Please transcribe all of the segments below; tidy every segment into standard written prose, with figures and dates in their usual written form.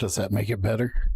Does that make it better?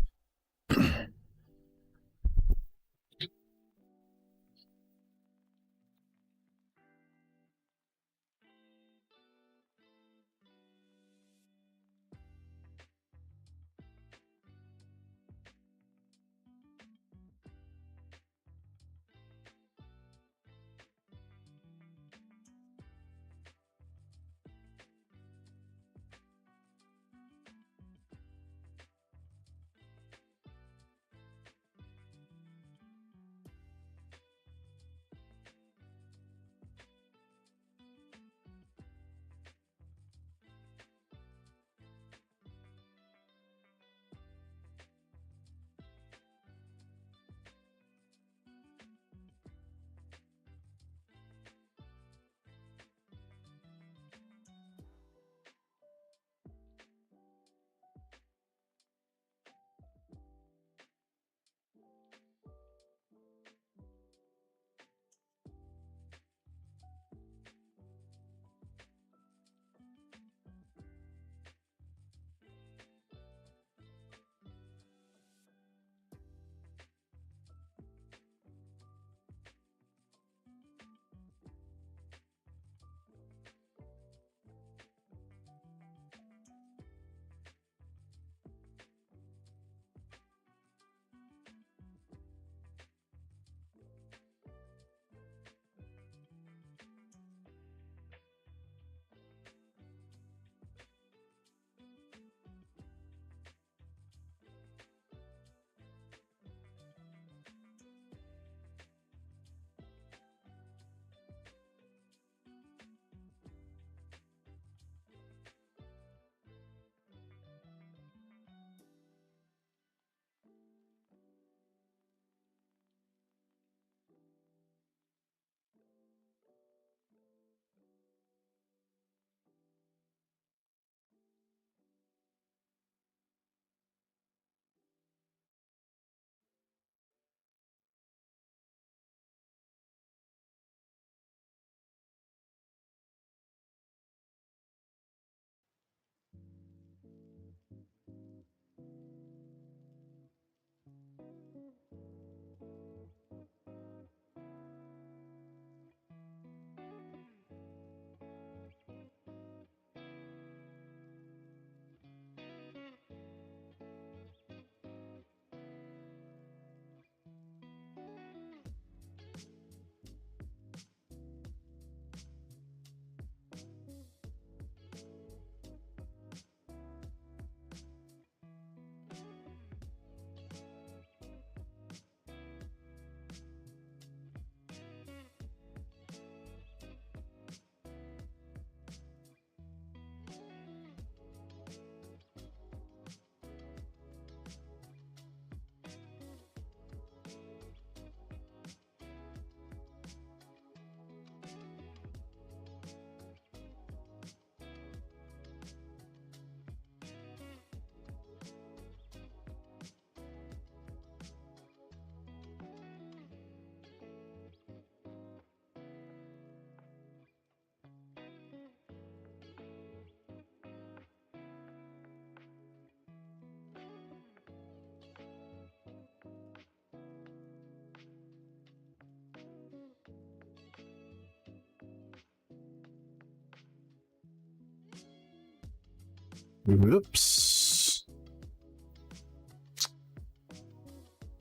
Whoops.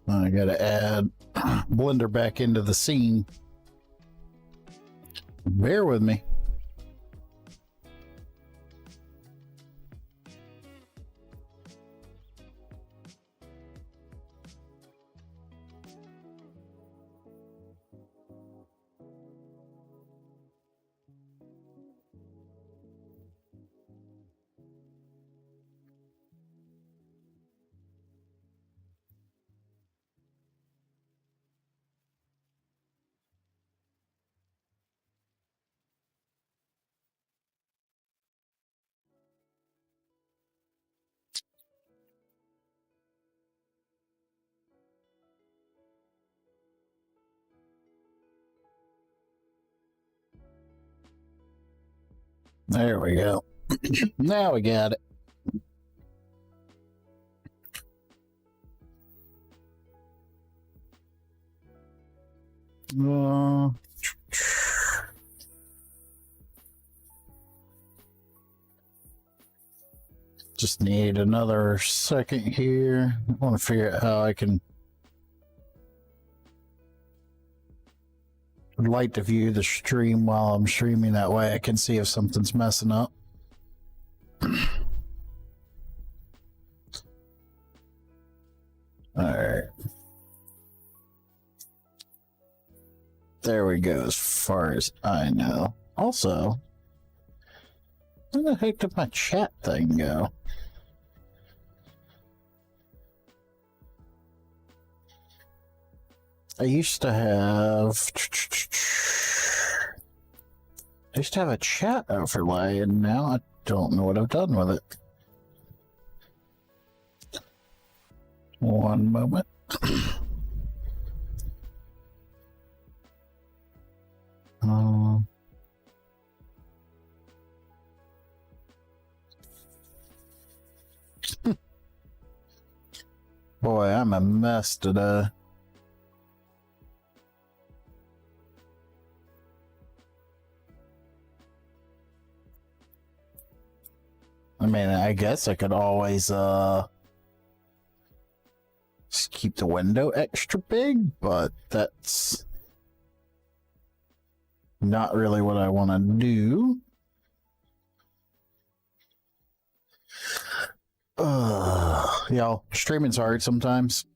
I gotta add Blender back into the scene. Bear with me. There we go. Now we got it. Just need another second here. I want to figure out how I can light to view the stream while I'm streaming. That way I can see if something's messing up. Alright. There we go, as far as I know. Also, where the heck did my chat thing go? I used to have a chat overlay, and now I don't know what I've done with it. One moment. Boy, I'm a mess today. I mean, I guess I could always just keep the window extra big, but that's not really what I want to do. Y'all, streaming's hard sometimes,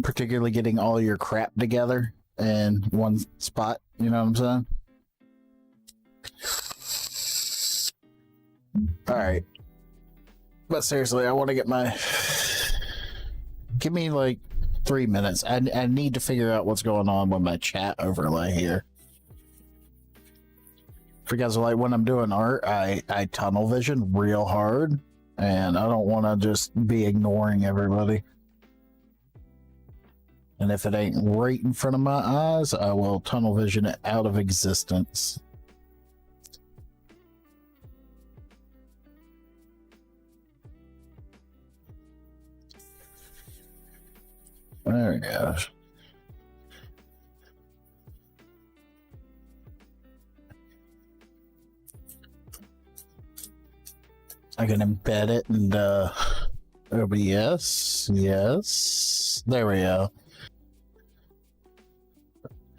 particularly getting all your crap together in one spot, you know what I'm saying? Alright. But seriously, I want to get my... Give me like 3 minutes. I need to figure out what's going on with my chat overlay here. Because like when I'm doing art, I tunnel vision real hard. And I don't want to just be ignoring everybody. And if it ain't right in front of my eyes, I will tunnel vision it out of existence. There we go. I can embed it in OBS. Yes. There we go.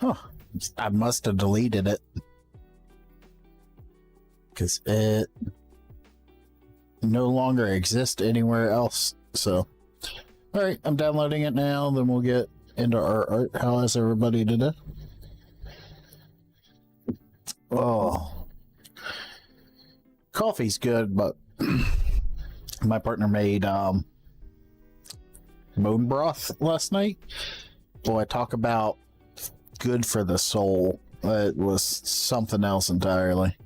Oh, I must have deleted it. Because it no longer exists anywhere else. So, alright, I'm downloading it now. Then we'll get into our art. How is everybody today? Oh. Coffee's good, but my partner made bone broth last night. Boy, talk about good for the soul. It was something else entirely.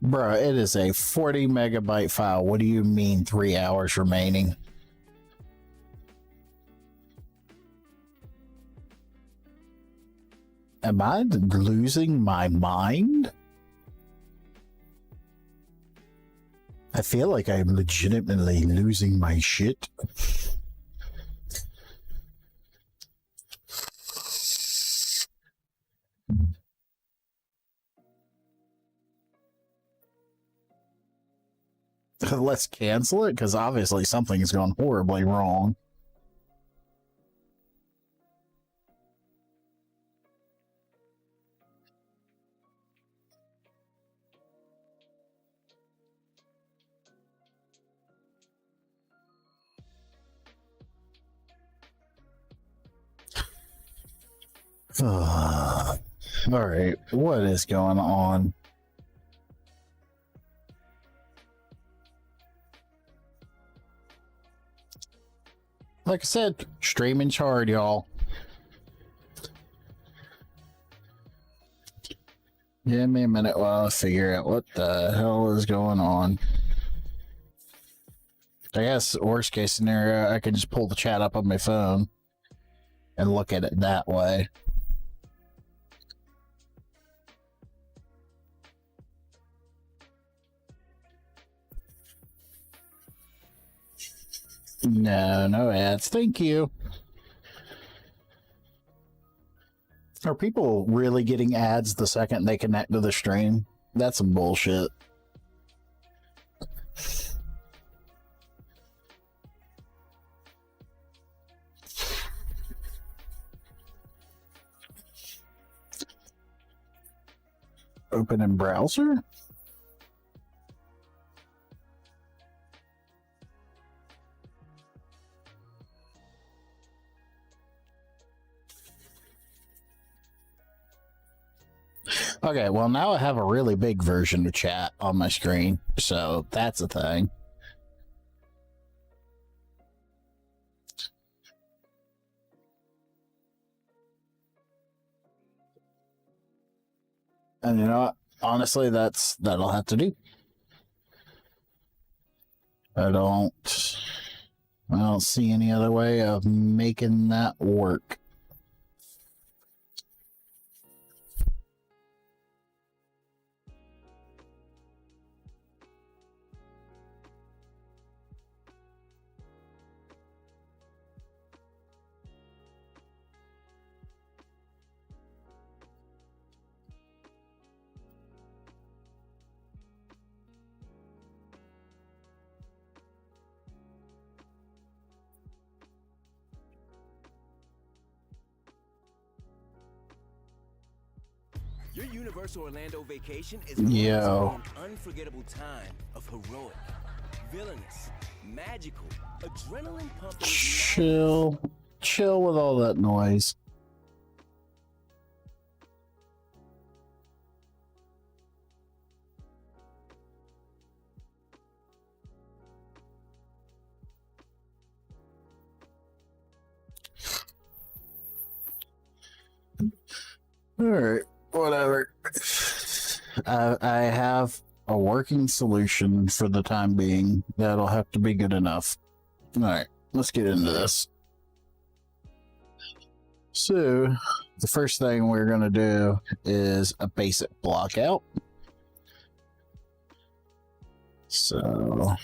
Bruh, it is a 40 megabyte file. What do you mean 3 hours remaining? Am I losing my mind? I feel like I'm legitimately losing my shit. Let's cancel it, because obviously something's gone horribly wrong. All right, what is going on? Like I said, streaming's hard, y'all. Give me a minute while I figure out what the hell is going on. I guess worst case scenario, I can just pull the chat up on my phone and look at it that way. No, no ads. Thank you. Are people really getting ads the second they connect to the stream? That's some bullshit. Open in browser? Okay, well now I have a really big version of chat on my screen, so that's a thing. And you know what? Honestly, that'll have to do. I don't see any other way of making that work. Your Universal Orlando vacation is Yo. an unforgettable time of heroic, villainous, magical, adrenaline pumping. Chill with all that noise. All right, whatever. I have a working solution for the time being. That'll have to be good enough. All right, let's get into this. So, the first thing we're going to do is a basic block out. So,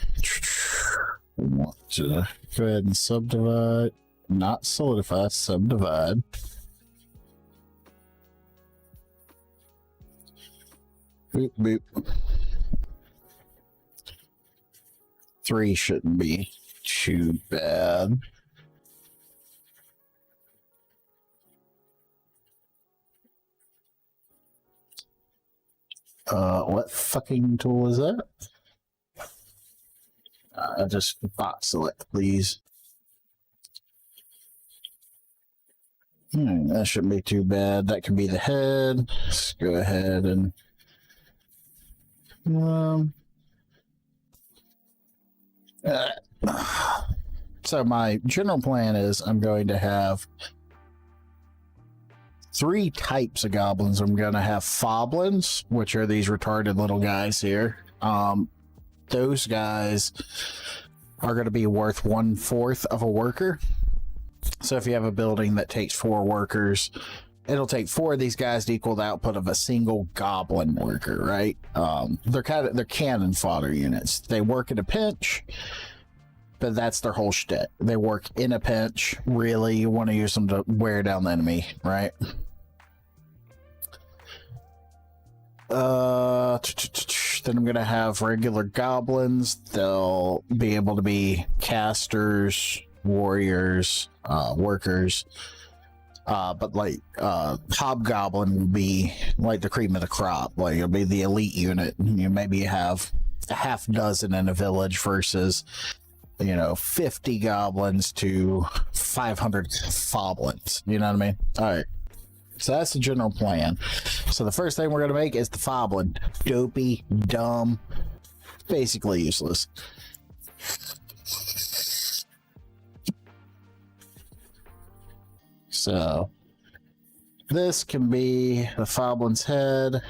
we want to go ahead and subdivide, not solidify, subdivide. Boop, boop. 3 shouldn't be too bad. What fucking tool is that? Just box select, please. That shouldn't be too bad. That can be the head. Let's go ahead and so my general plan is I'm going to have 3 types of goblins. I'm going to have foblins, which are these retarded little guys here. Those guys are going to be worth 1/4 of a worker. So if you have a building that takes 4 workers, it'll take 4 of these guys to equal the output of a single goblin worker, right? They're cannon fodder units. They work in a pinch, but that's their whole shtick. They work in a pinch. Really, you want to use them to wear down the enemy, right? Then I'm gonna have regular goblins. They'll be able to be casters, warriors, workers. But like hobgoblin will be like the cream of the crop. Like it'll be the elite unit. You maybe have a half dozen in a village versus 50 goblins to 500 foblins. You know what I mean? All right. So that's the general plan. So the first thing we're gonna make is the foblin. Dopey, dumb, basically useless. So this can be the foblin's head.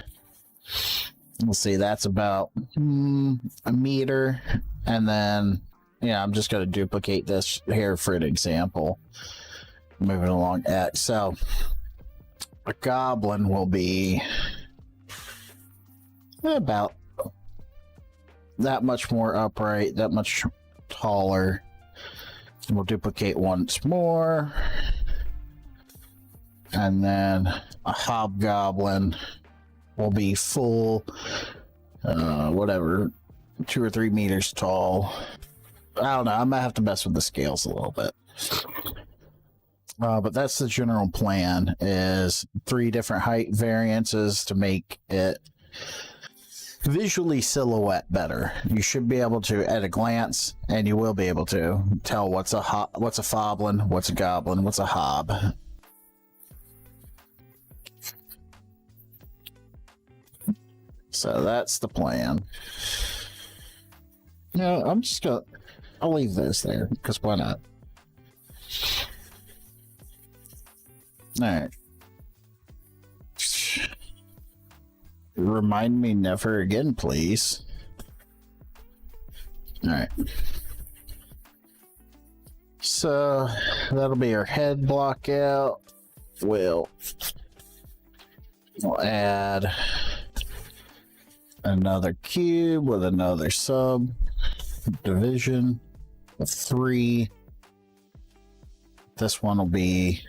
We'll see, that's about a meter. And then, I'm just going to duplicate this here for an example. Moving along X. So a goblin will be about that much more upright, that much taller. We'll duplicate once more. And then a hobgoblin will be full, whatever, 2 or 3 meters tall. I don't know, I might have to mess with the scales a little bit. But that's the general plan, is 3 different height variances to make it visually silhouette better. You should be able to, at a glance, and you will be able to tell what's a foblin, what's a goblin, what's a hob. So that's the plan. No, I'll leave those there, because why not? Alright. Remind me never again, please. Alright. So, that'll be our head block out. We'll add another cube with another sub division of 3. This one will be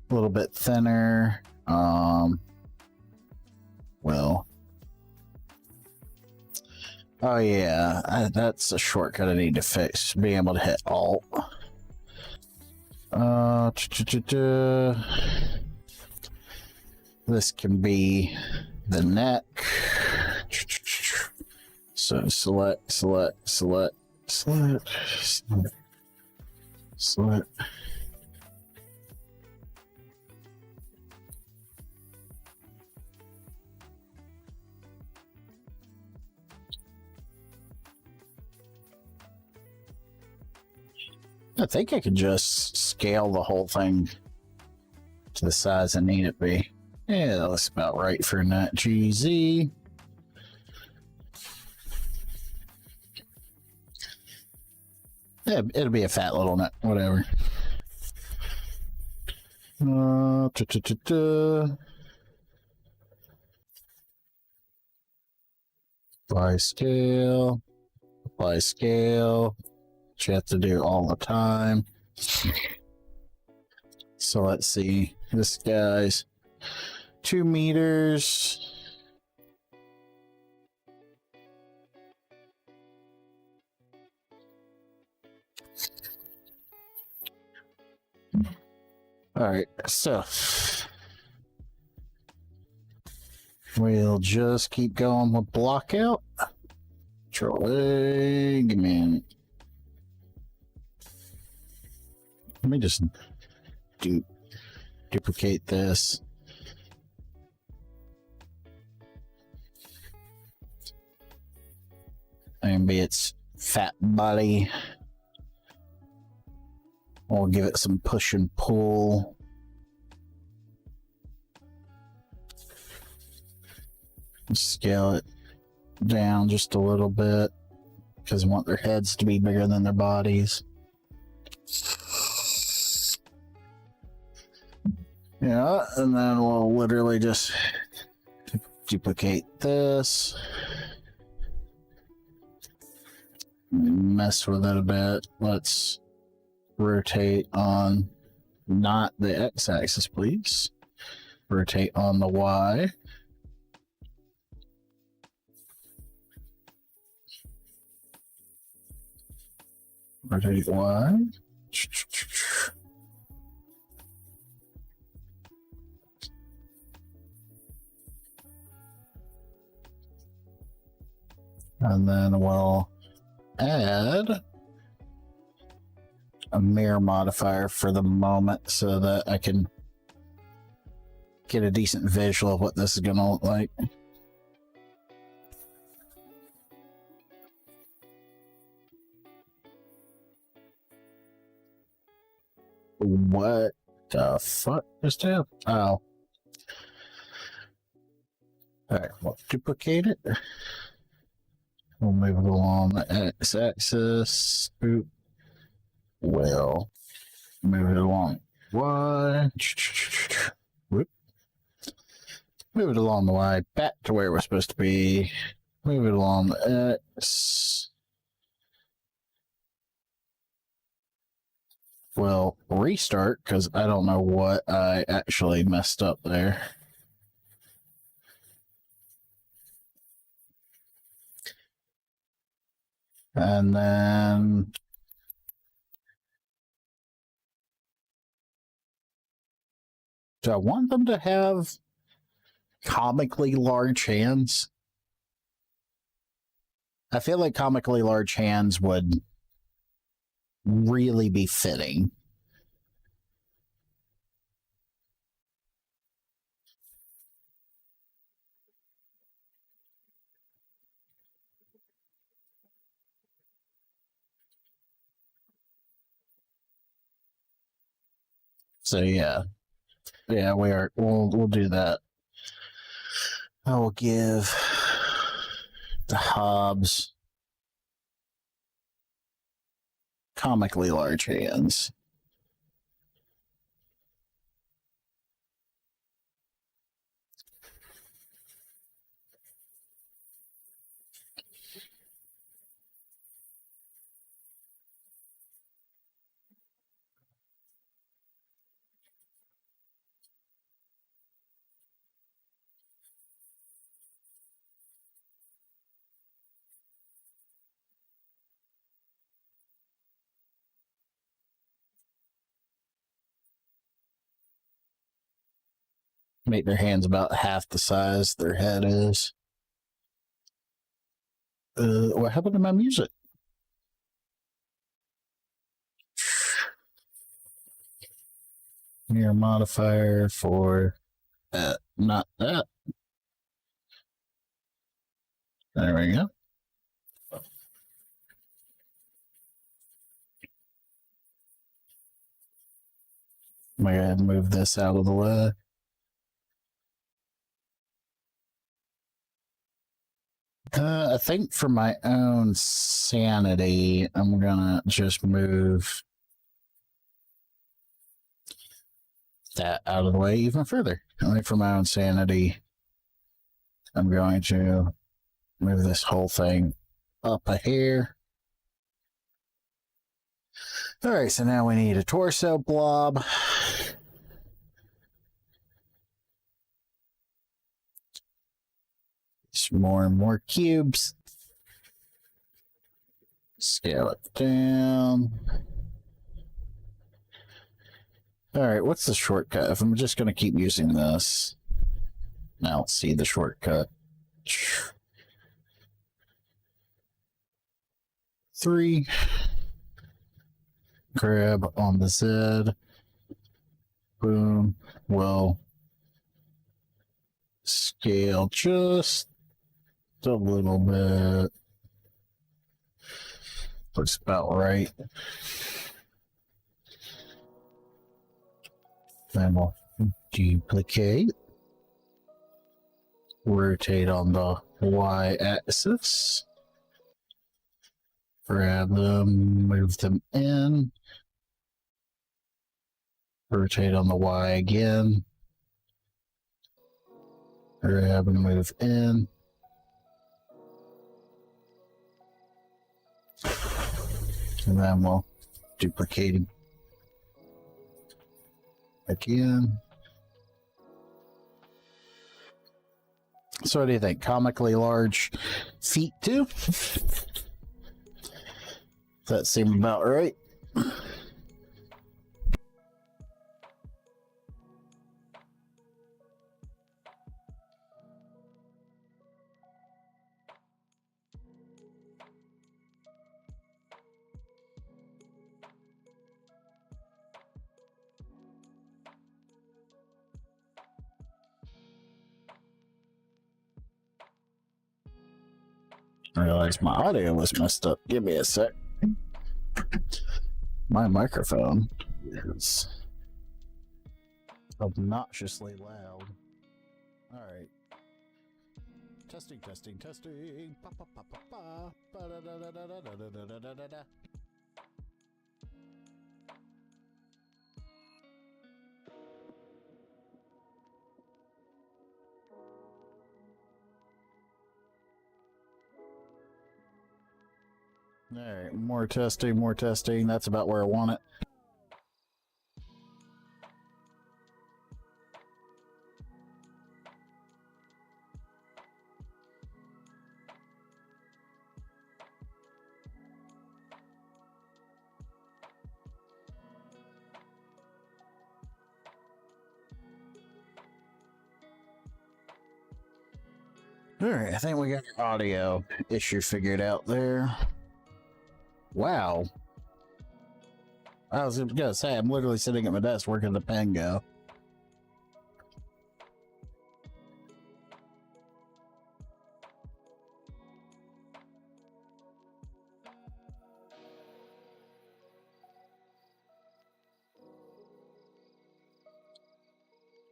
a little bit thinner. Well, oh yeah, that's a shortcut I need to fix. Being able to hit Alt. This can be the neck. So select. I think I can just scale the whole thing to the size I need it to be. Yeah, that looks about right for Nat GZ. Yeah, it'll be a fat little nut, whatever. Apply scale. Apply scale. Which you have to do all the time. So let's see. This guy's 2 meters. All right, so we'll just keep going with block out. Control A, give me a minute. Let me just duplicate this. And be its fat body. We'll give it some push and pull. Scale it down just a little bit because we want their heads to be bigger than their bodies. Yeah, and then we'll literally just duplicate this. Mess with it a bit. Let's rotate on not the x-axis, please. Rotate on the y. Rotate y. And then we'll add a mirror modifier for the moment so that I can get a decent visual of what this is going to look like. What the fuck just happened? Oh. Alright, we'll duplicate it. We'll move it along the x-axis. Boop. We'll move it along Y. Whoop. Move it along the Y back to where we're supposed to be. Move it along X. Well, restart because I don't know what I actually messed up there. And then do I want them to have comically large hands? I feel like comically large hands would really be fitting. So yeah. Yeah, we'll do that. I will give the Hobbs comically large hands. Make their hands about half the size their head is. What happened to my music? Mirror modifier for that, not that. There we go. I'm going to go ahead and move this out of the way. I think for my own sanity, I'm going to just move that out of the way even further. Only for my own sanity, I'm going to move this whole thing up a hair. All right, so now we need a torso blob. Just more and more cubes. Scale it down. All right, what's the shortcut? If I'm just going to keep using this, now let's see the shortcut. 3. Grab on the Z. Boom. We'll scale just a little bit. Looks about right. Then we'll duplicate. Rotate on the Y-axis. Grab them, move them in. Rotate on the Y again. Grab and move in. And then we'll duplicate him again. So what do you think? Comically large feet too? That seemed about right. I realized my audio was messed up. Give me a sec. My microphone is obnoxiously loud. All right. Testing, testing, testing. Pa, pa, pa, pa, pa. Ba, da, da, da, da, da, da, da, da, da, da. Alright, more testing, more testing. That's about where I want it. Alright, I think we got your audio issue figured out there. Wow. I was gonna say, I'm literally sitting at my desk working the Pango.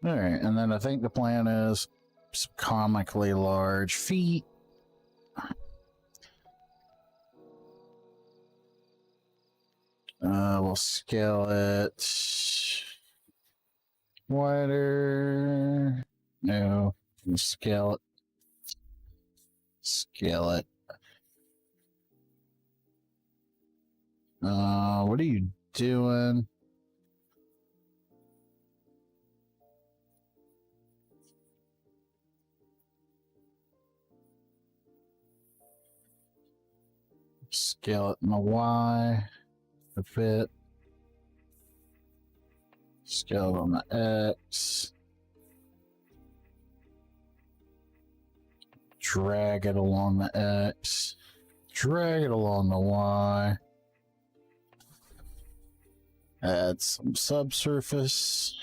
Alright, and then I think the plan is some comically large feet. We'll scale it wider. No, we'll scale it. Scale it. What are you doing? Scale it in the Y to fit. Scale it on the X. Drag it along the X. Drag it along the Y. Add some subsurface.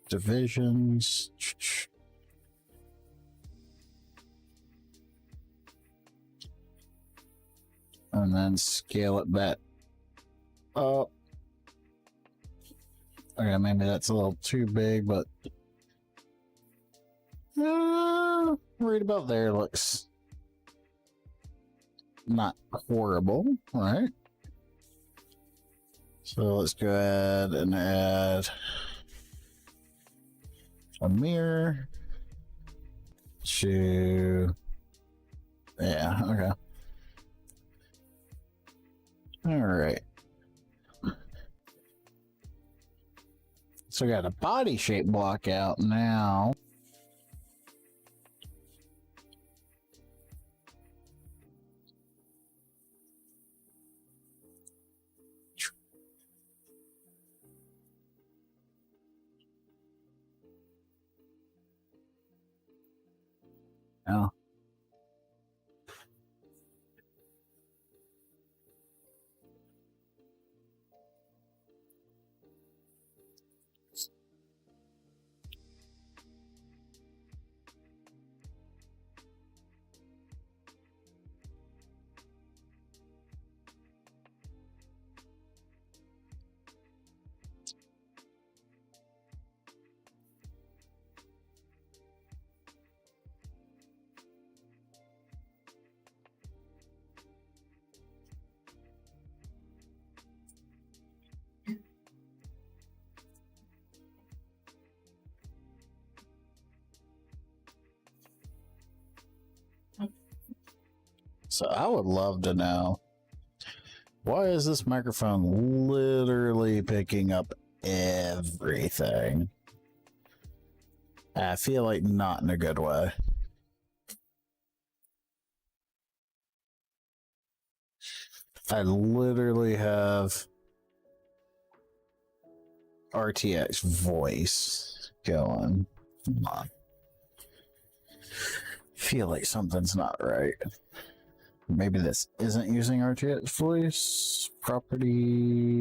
Divisions. And then scale it back up. Okay, maybe that's a little too big, but right about there looks not horrible, right? So let's go ahead and add a mirror to, yeah, okay. All right. So we got a body shape block out now. Oh. So I would love to know, why is this microphone literally picking up everything? I feel like not in a good way. I literally have RTX voice going. Come on. Feel like something's not right. Maybe this isn't using RTX voice. Properties.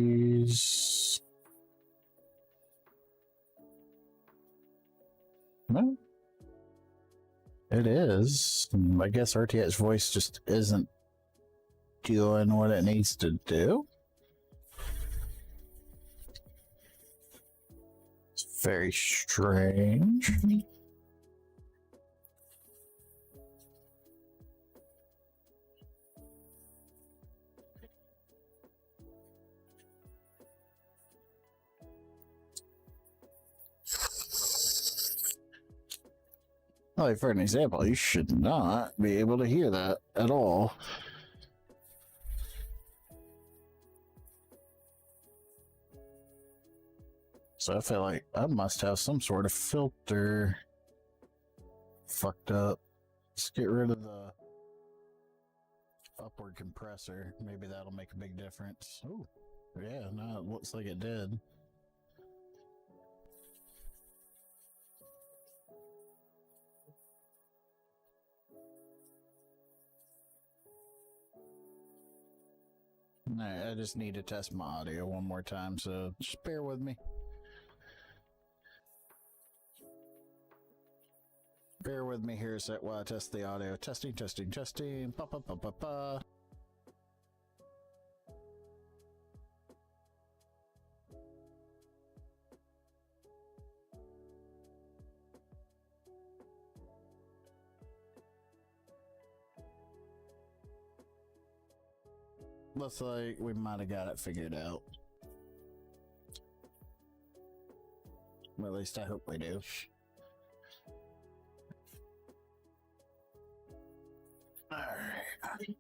No. It is. I guess RTX voice just isn't doing what it needs to do. It's very strange. Like, for an example, you should not be able to hear that at all. So I feel like I must have some sort of filter fucked up. Let's get rid of the upward compressor. Maybe that'll make a big difference. Oh, yeah, no, it looks like it did. Alright, I just need to test my audio one more time, so just bear with me. Bear with me here a sec while I test the audio. Testing, testing, testing. Pa pa pa pa pa. Looks like we might have got it figured out. Well, at least I hope we do. Alright.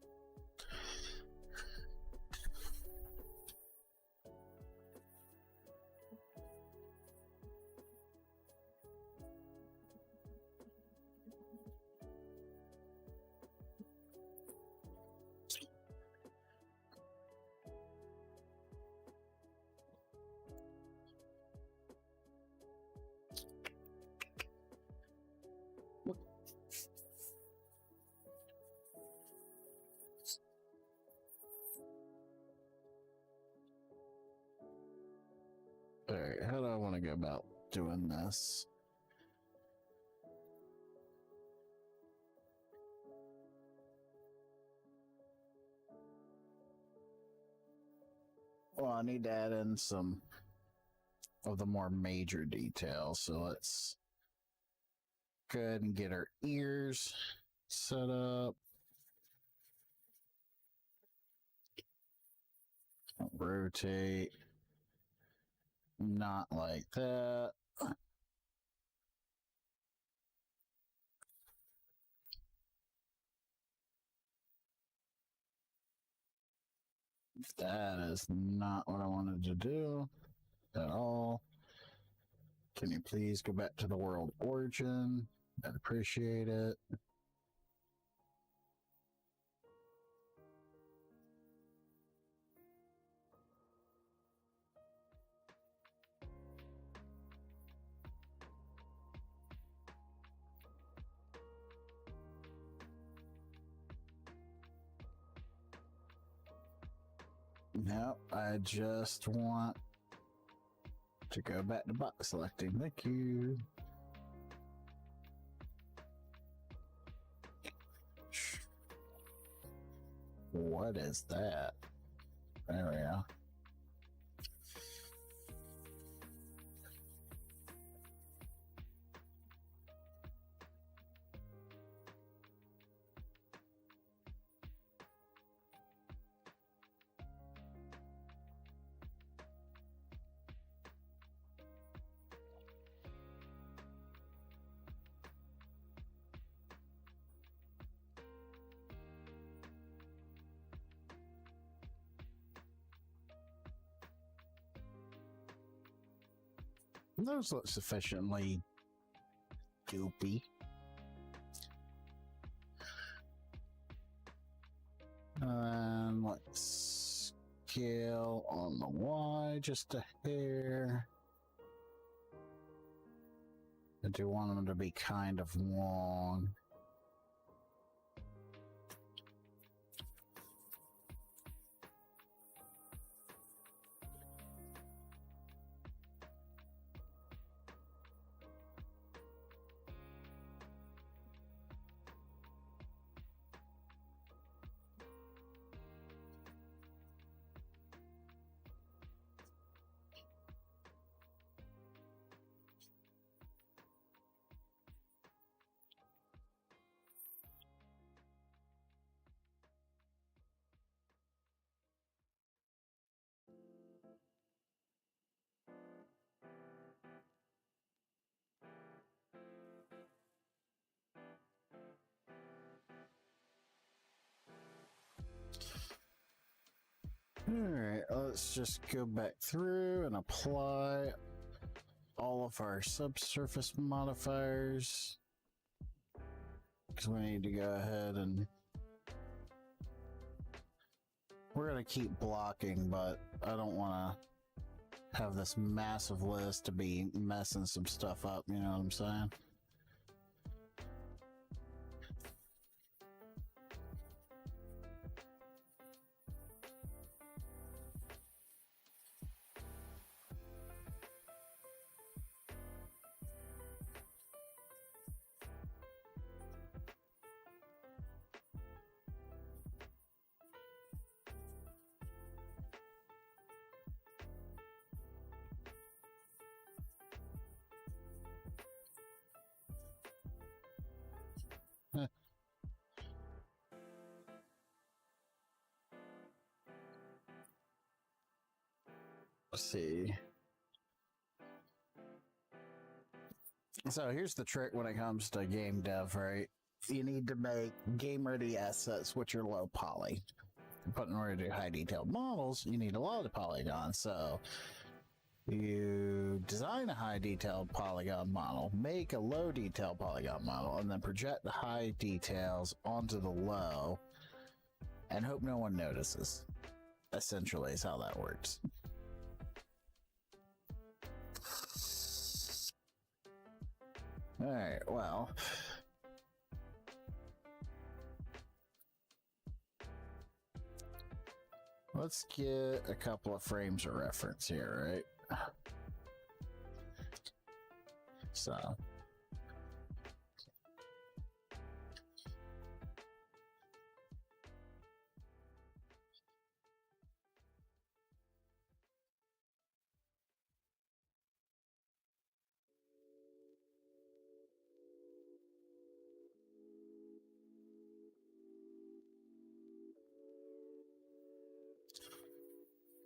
Alright, how do I want to go about doing this? Well, I need to add in some of the more major details, so let's go ahead and get our ears set up. Rotate. Not like that. That is not what I wanted to do at all. Can you please go back to the world origin? I'd appreciate it. No, I just want to go back to box selecting. Thank you. What is that? There we go. Those look sufficiently goopy. And let's scale on the Y just a hair. I do want them to be kind of long. Alright, let's just go back through and apply all of our subsurface modifiers. Because we need to go ahead and... We're going to keep blocking, but I don't want to have this massive list to be messing some stuff up, you know what I'm saying? Let's see. So here's the trick when it comes to game dev, right? You need to make game ready assets which are low poly. But in order to do high detailed models, you need a lot of polygons. So you design a high detailed polygon model, make a low detailed polygon model, and then project the high details onto the low and hope no one notices. Essentially is how that works. Alright, well. Let's get a couple of frames of reference here, right? So.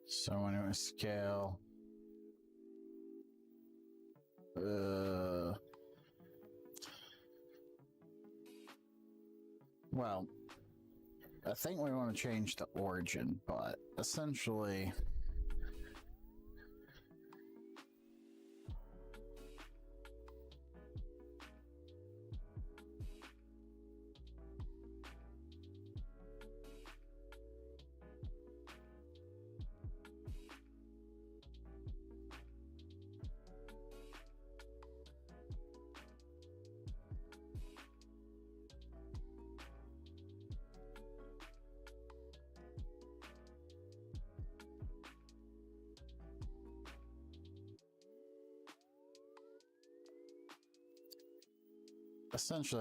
So when it was scale, well, I think we want to change the origin, but essentially,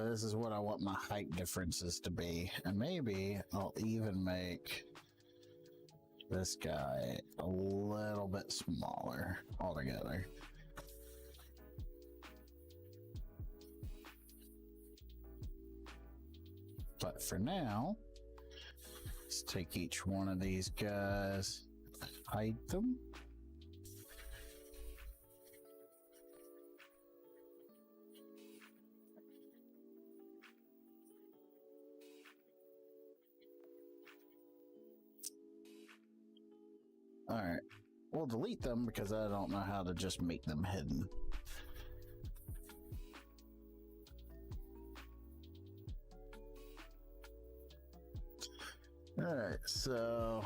this is what I want my height differences to be. And maybe I'll even make this guy a little bit smaller altogether. But for now, let's take each one of these guys, hide them. Alright, we'll delete them because I don't know how to just make them hidden. Alright, so...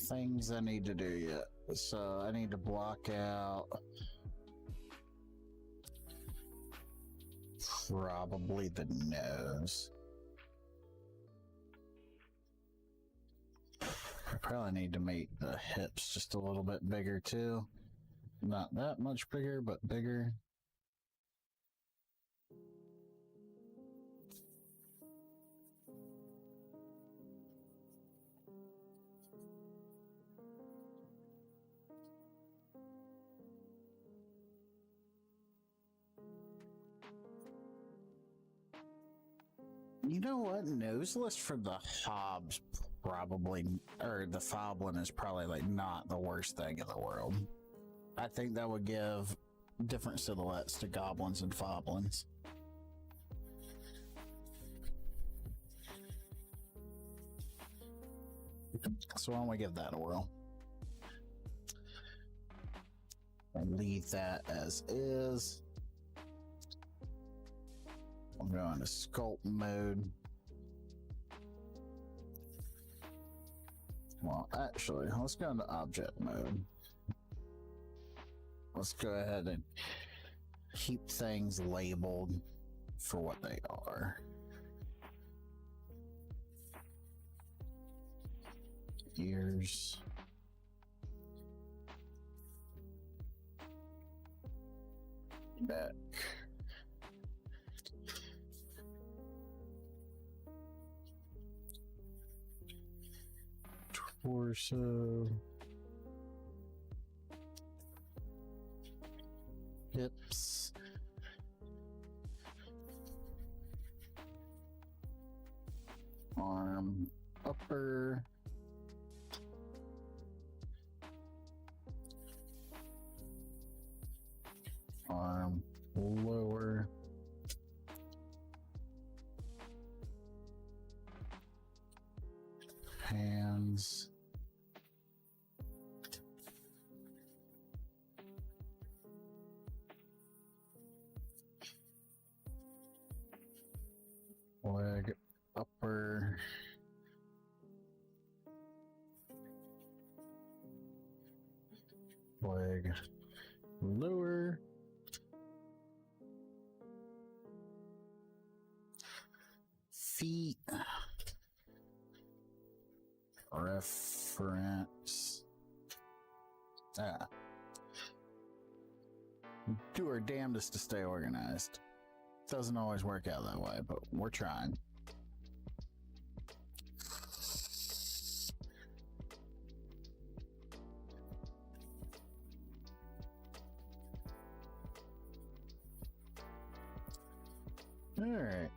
things I need to do yet. So I need to block out... probably the nose. I probably need to make the hips just a little bit bigger too. Not that much bigger, but bigger. You know what? Noseless for the hobs probably, or the foblin is probably like not the worst thing in the world. I think that would give different silhouettes to goblins and foblins. So why don't we give that a whirl? And leave that as is. I'm going to sculpt mode. Well, actually, let's go into object mode. Let's go ahead and keep things labeled for what they are. Ears. Back. Torso. Hips. Arm upper. Arm lower. Hands. Leg upper. Leg lower. Feet. Reference. Do our damnedest to stay organized. Doesn't always work out that way, but we're trying. All right.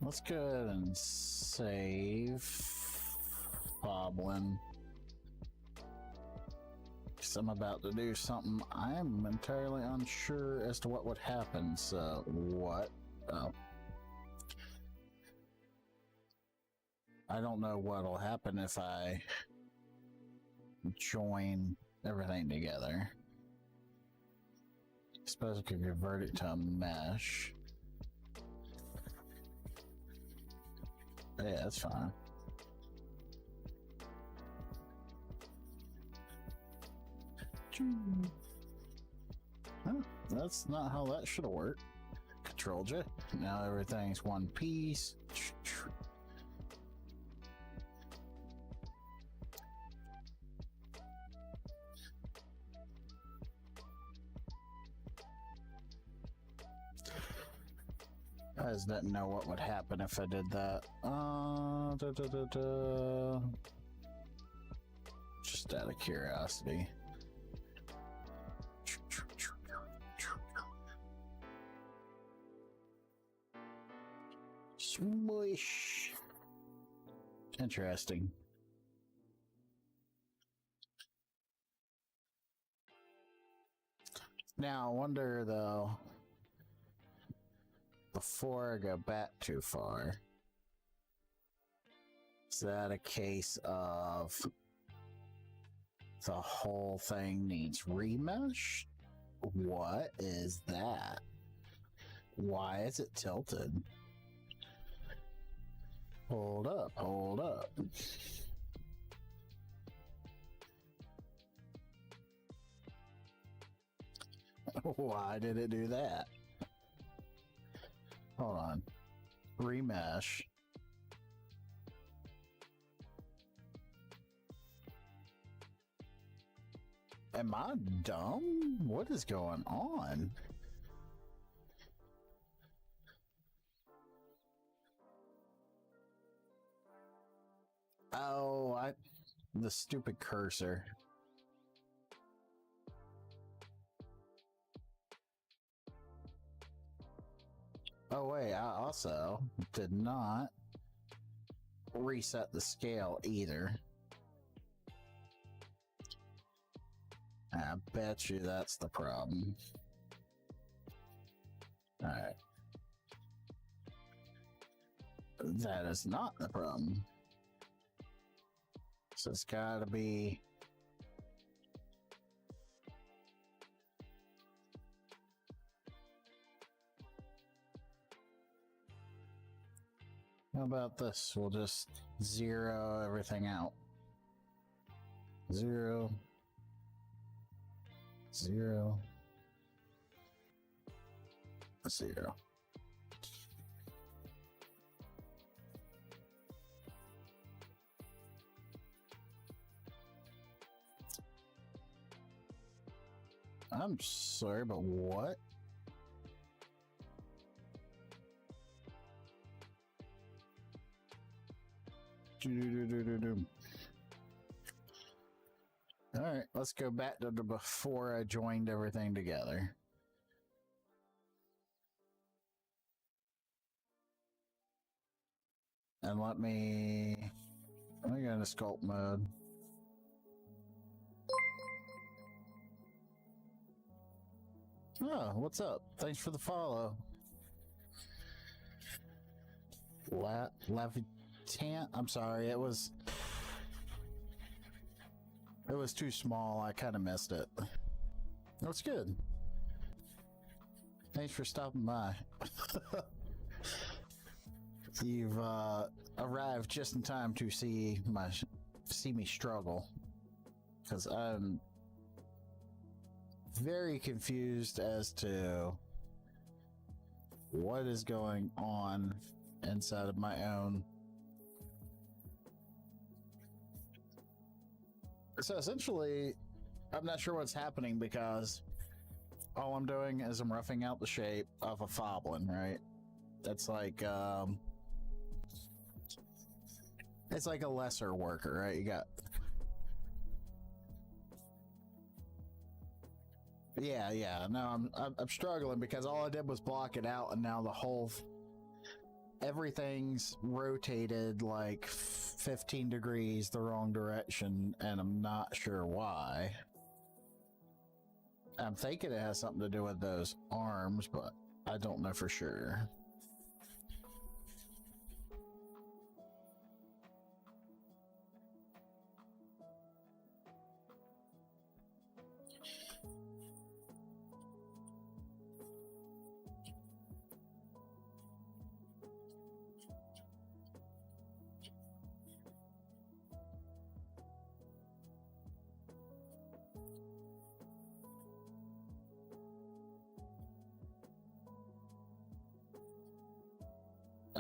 Let's go ahead and save Goblin. Because I'm about to do something I'm entirely unsure as to what would happen. So, what? Oh. I don't know what'll happen if I join everything together. I suppose I could convert it to a mesh. Yeah, that's fine. Huh, that's not how that should have worked. Control J. Now everything's one piece. I just didn't know what would happen if I did that. Just out of curiosity. Swish. Interesting. Now, I wonder though, before I go back too far, is that a case of the whole thing needs remesh? What is that? Why is it tilted? Hold up, hold up. Why did it do that? Hold on. Remesh. Am I dumb? What is going on? Oh, the stupid cursor. Oh wait, I also did not reset the scale either. I bet you that's the problem. Alright. That is not the problem. So it's gotta be... How about this? We'll just zero everything out. 0, 0, 0. I'm sorry, but what? Alright, let's go back to the before I joined everything together. And let me go into sculpt mode. Oh, what's up? Thanks for the follow. Levitant? I'm sorry, it was too small. I kind of missed it. That's good. Thanks for stopping by. You've arrived just in time to see me struggle, because I'm very confused as to what is going on inside of my own. So essentially, I'm not sure what's happening, because all I'm doing is I'm roughing out the shape of a foblin, right? That's like it's like a lesser worker, right? You got yeah. No, I'm struggling because all I did was block it out, and now the whole everything's rotated like 15 degrees the wrong direction, and I'm not sure why. I'm thinking it has something to do with those arms, but I don't know for sure.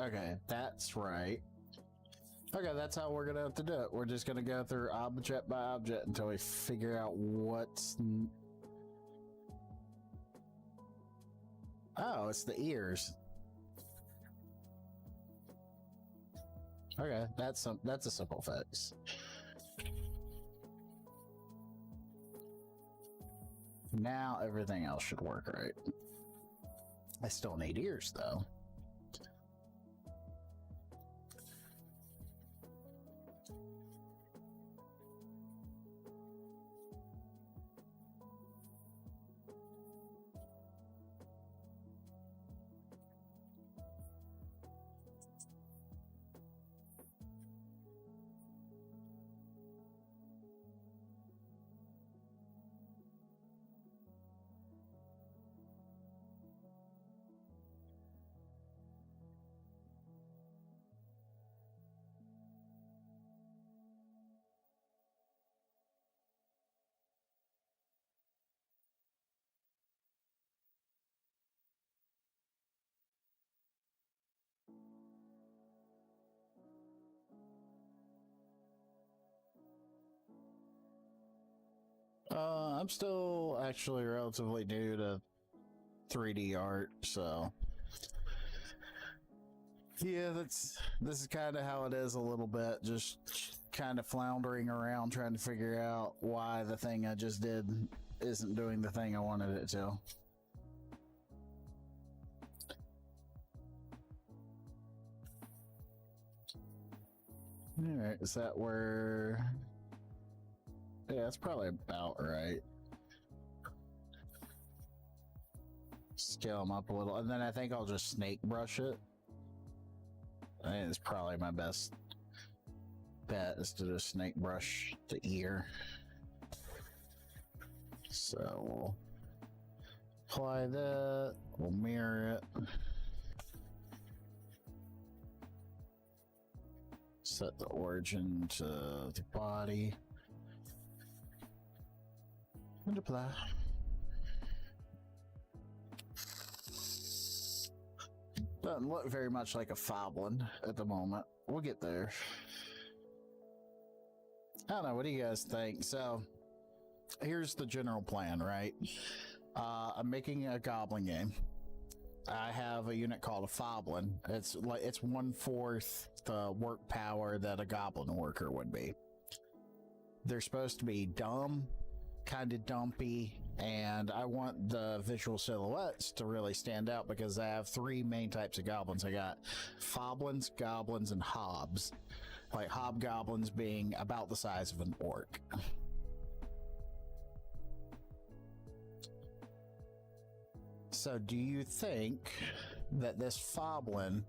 Okay, that's right. Okay, that's how we're gonna have to do it. We're just gonna go through object by object until we figure out what's... Oh, it's the ears. Okay, that's a simple fix. Now everything else should work right. I still need ears though. I'm still actually relatively new to 3D art, so yeah, this is kind of how it is a little bit, just kind of floundering around trying to figure out why the thing I just did isn't doing the thing I wanted it to. Alright, is that where... Yeah, that's probably about right. Scale them up a little, and then I think I'll just snake brush it. I think it's probably my best bet is to just snake brush the ear. So we'll apply that, we'll mirror it. Set the origin to the body. And apply. Doesn't look very much like a Foblin at the moment. We'll get there. I don't know, what do you guys think? So, here's the general plan, right? I'm making a Goblin game. I have a unit called a Foblin. It's 1/4 the work power that a Goblin worker would be. They're supposed to be dumb, kind of dumpy, and I want the visual silhouettes to really stand out because I have 3 main types of goblins. I got Foblins, Goblins, and Hobs. Like Hobgoblins being about the size of an orc. So do you think that this Foblin,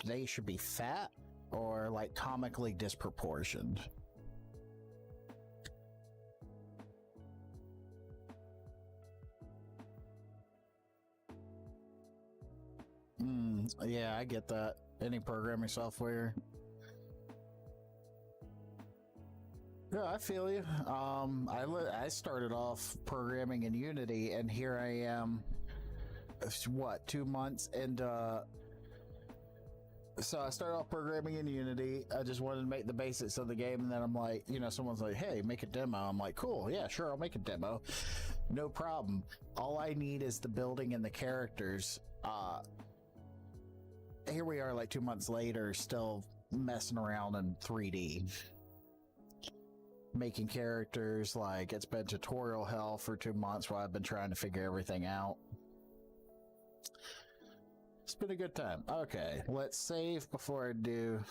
they should be fat or like comically disproportioned? Yeah, I get that. Any programming software. Yeah, I feel you. I started off programming in Unity, and here I am. What, 2 months? And so I started off programming in Unity. I just wanted to make the basics of the game, and then I'm like, someone's like, "Hey, make a demo." I'm like, "Cool, yeah, sure, I'll make a demo, no problem." All I need is the building and the characters. Here we are, like 2 months later, still messing around in 3D. Making characters. Like, it's been tutorial hell for 2 months while I've been trying to figure everything out. It's been a good time. Okay, let's save before I do.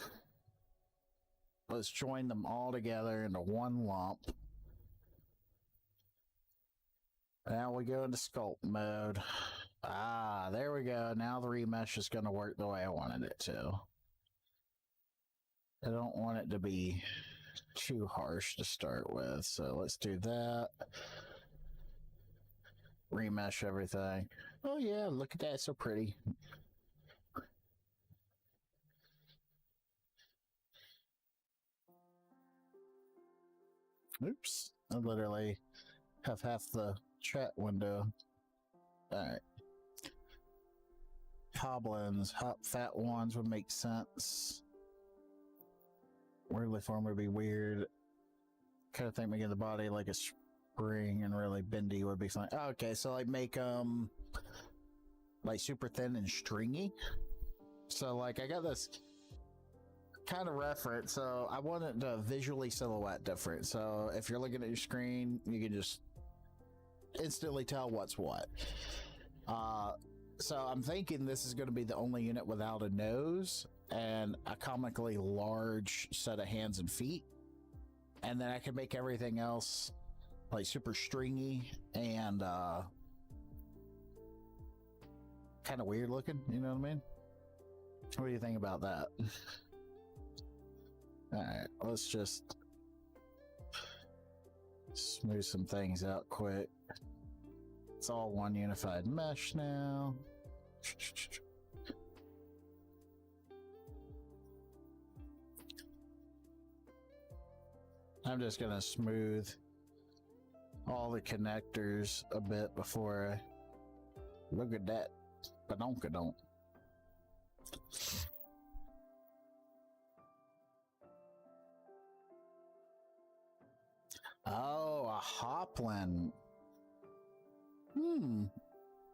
Let's join them all together into one lump. Now we go into sculpt mode. Ah, there we go. Now the remesh is going to work the way I wanted it to. I don't want it to be too harsh to start with, so let's do that. Remesh everything. Oh yeah, look at that, so pretty. Oops, I literally have half the chat window. Alright. Goblins, hot fat ones would make sense. Weirdly form would be weird. Kind of think making the body like a spring and really bendy would be fine. Okay, so like make them like super thin and stringy. So like I got this kind of reference, so I want it to visually silhouette different. So if you're looking at your screen, you can just instantly tell what's what. So I'm thinking this is going to be the only unit without a nose and a comically large set of hands and feet, and then I can make everything else like super stringy and kind of weird looking, you know what I mean? What do you think about that? Alright, let's just smooth some things out quick. It's all one unified mesh now. I'm just gonna smooth all the connectors a bit before I look at that badonkadonk. Oh, a Hoplin.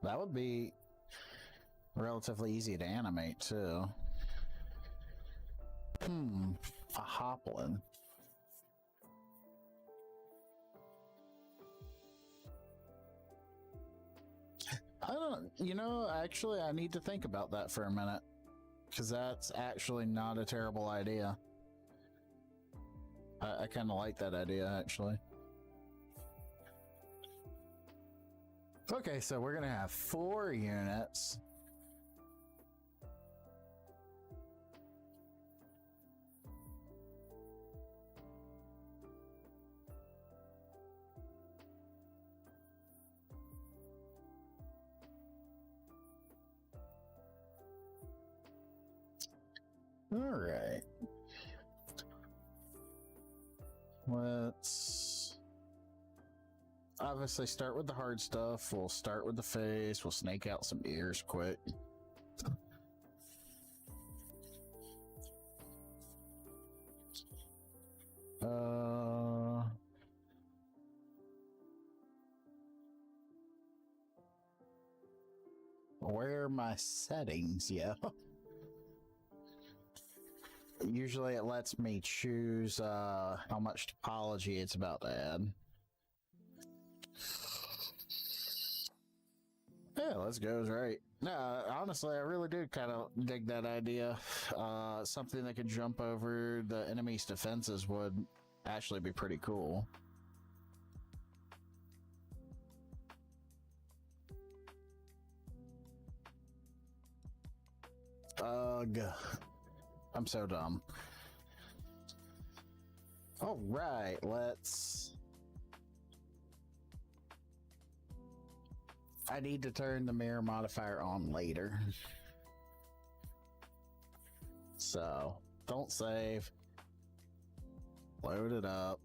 That would be relatively easy to animate too. A Hoplin. I don't, actually I need to think about that for a minute, because that's actually not a terrible idea. I kind of like that idea, actually. Okay, so we're gonna have 4 units. All right. Let's obviously start with the hard stuff. We'll start with the face. We'll snake out some ears quick. Where are my settings? Yeah. Usually it lets me choose how much topology it's about to add. Yeah, let's go. Right. No, honestly, I really do kind of dig that idea. Something that could jump over the enemy's defenses would actually be pretty cool. Ugh. I'm so dumb. All right, let's... I need to turn the mirror modifier on later. So, don't save. Load it up.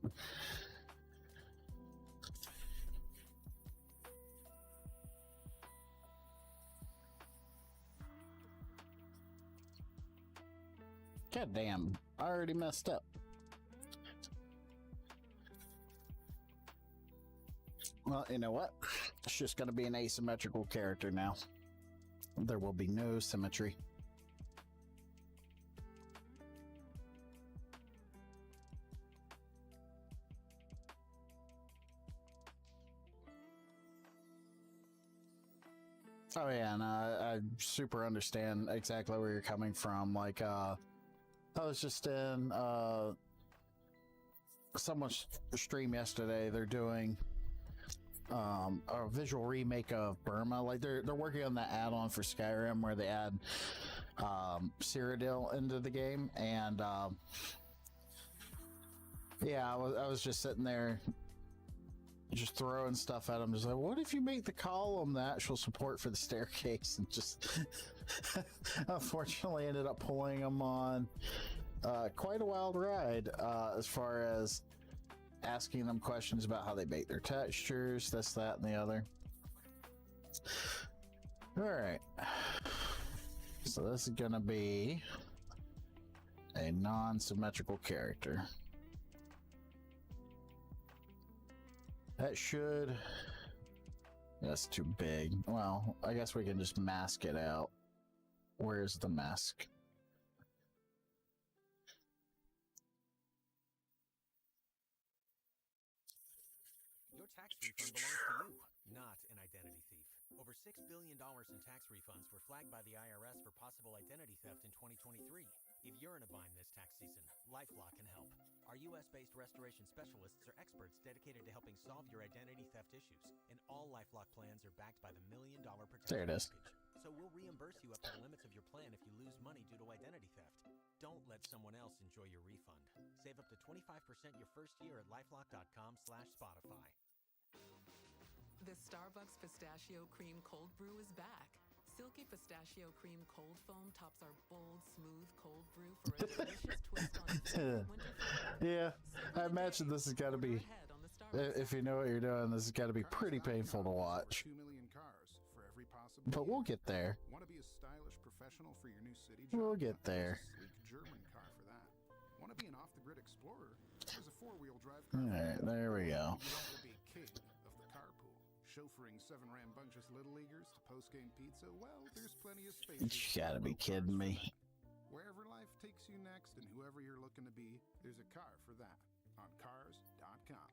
God damn, I already messed up. Well, you know what? It's just going to be an asymmetrical character now. There will be no symmetry. Oh yeah, and I super understand exactly where you're coming from. Like, I was just in someone's stream yesterday. They're doing a visual remake of Burma. Like they're working on that add-on for Skyrim where they add Cyrodiil into the game, and yeah, I was just sitting there just throwing stuff at them, just like, what if you make the column the actual support for the staircase? And just unfortunately ended up pulling them on quite a wild ride as far as asking them questions about how they make their textures, this, that, and the other. All right, so this is gonna be a non-symmetrical character. That should... That's too big. Well, I guess we can just mask it out. Where's the mask? Your tax refund belongs to you, not an identity thief. Over $6 billion in tax refunds were flagged by the IRS for possible identity theft in 2023. If you're in a bind this tax season, LifeLock can help. Our US-based restoration specialists are experts dedicated to helping solve your identity theft issues, and all LifeLock plans are backed by the $1 Million Protection Package. So we'll reimburse you up to the limits of your plan if you lose money due to identity theft. Don't let someone else enjoy your refund. Save up to 25% your first year at lifelock.com/Spotify. The Starbucks Pistachio Cream Cold Brew is back. Silky pistachio cream cold foam tops our bold, smooth cold brew for a delicious twist on winter flavor. Yeah, I imagine this has got to be, if you know what you're doing, this has got to be pretty painful to watch. 2 million cars for every possible. But we'll get there. Want to be a stylish professional for your new city job? We'll get there. Sleek German car for that. Want to be an off-the-grid explorer? There's a 4-wheel drive car. All right, there we go. You want to be king of the carpool. Chauffeuring 7 rambunctious little leaguers to post-game pizza? Well, there's plenty of space. You gotta be kidding me. Wherever life takes you next and whoever you're looking to be, there's a car for that on cars.com.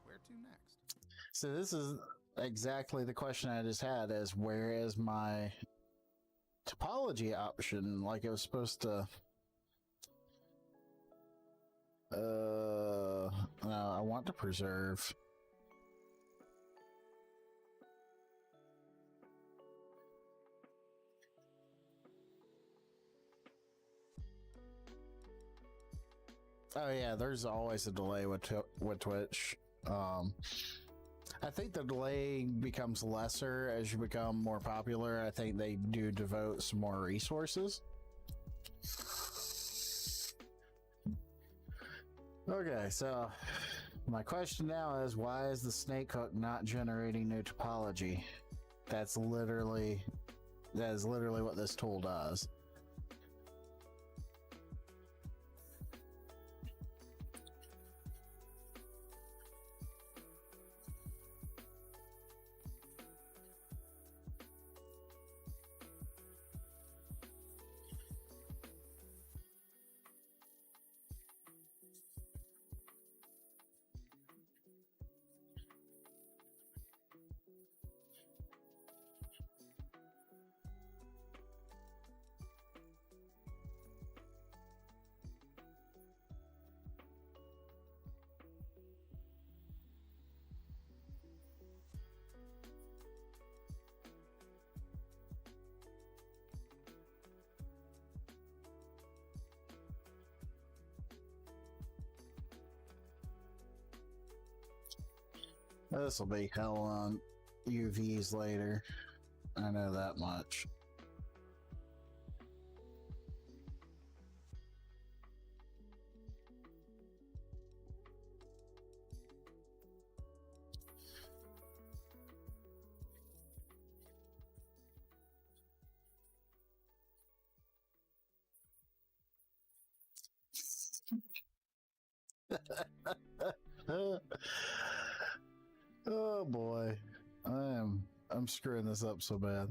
Where to next? So this is exactly the question I just had, is where is my topology option? Like it was supposed to... no, I want to preserve. Oh yeah, there's always a delay with Twitch. I think the delay becomes lesser as you become more popular. I think they do devote some more resources. Okay, so my question now is, why is the snake hook not generating new topology? That is literally what this tool does. This will be hell on UVs later. I know that much. Oh boy, I'm screwing this up so bad.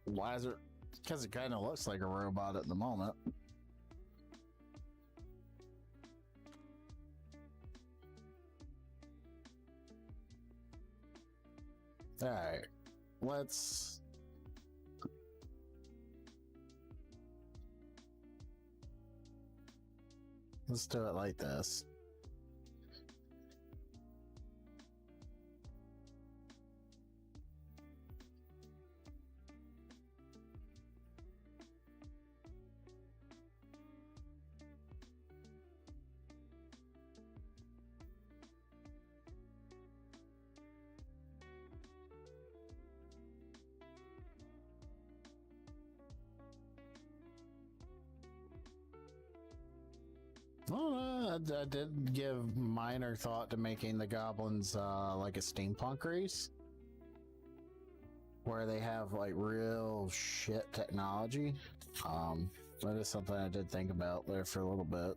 Why is it? Because it kind of looks like a robot at the moment. All right, let's do it like this. Well, I did give minor thought to making the goblins like a steampunk race, where they have like real shit technology. That is something I did think about there for a little bit.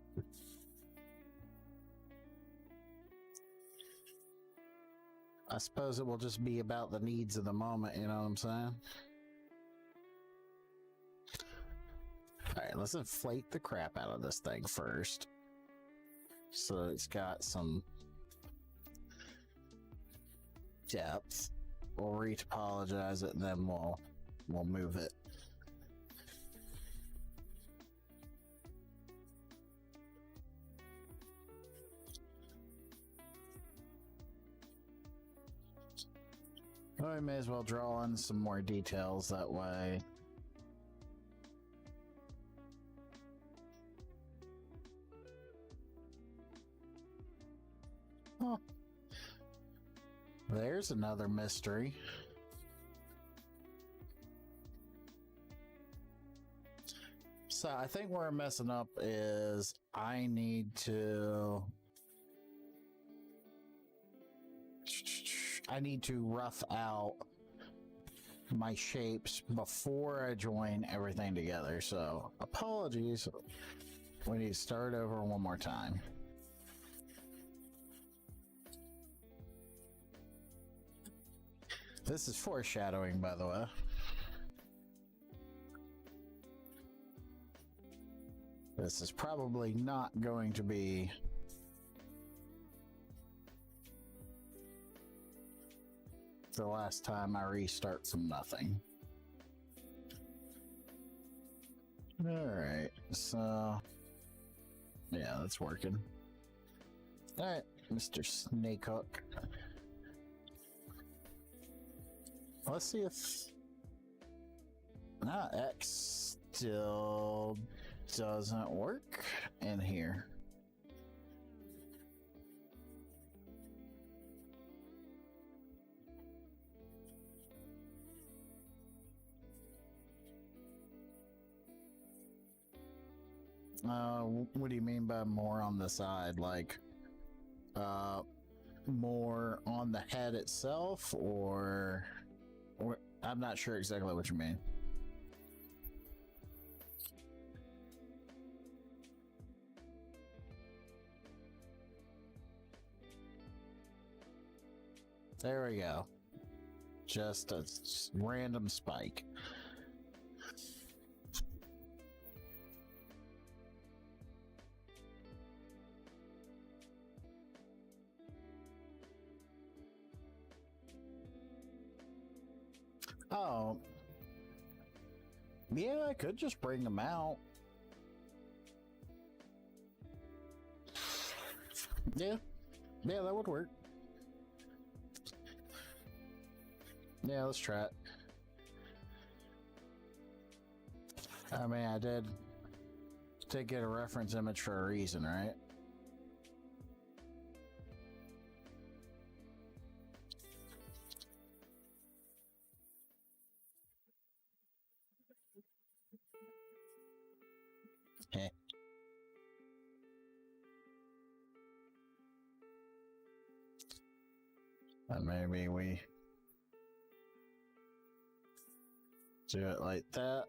I suppose it will just be about the needs of the moment, you know what I'm saying? Alright, let's inflate the crap out of this thing first. So it's got some depth. We'll retopologize it and then we'll move it. Well, I may as well draw in some more details that way. Oh, there's another mystery. So I think where I'm messing up is I need to rough out my shapes before I join everything together. So apologies. We need to start over one more time. This is foreshadowing, by the way. This is probably not going to be the last time I restart from nothing. Alright, so yeah, that's working. Alright, Mr. Snakehook. Let's see if X still doesn't work in here. What do you mean by more on the side? Like, more on the head itself, or I'm not sure exactly what you mean. There we go. Just a random spike. Oh. Yeah, I could just bring them out. Yeah. Yeah, that would work. Yeah, let's try it. I mean, I did get a reference image for a reason, right? Heh. And maybe we do it like that.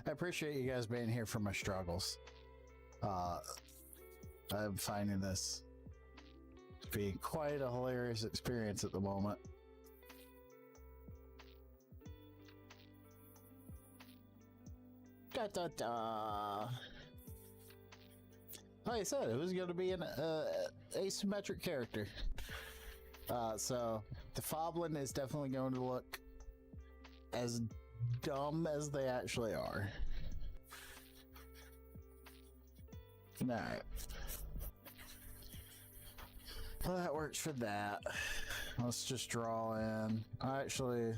I appreciate you guys being here for my struggles. I'm finding this to be quite a hilarious experience at the moment. Da, da, da. Like I said, it was going to be an asymmetric character. So the Goblin is definitely going to look as dumb as they actually are. Alright. Well, that works for that. Let's just draw in. Actually,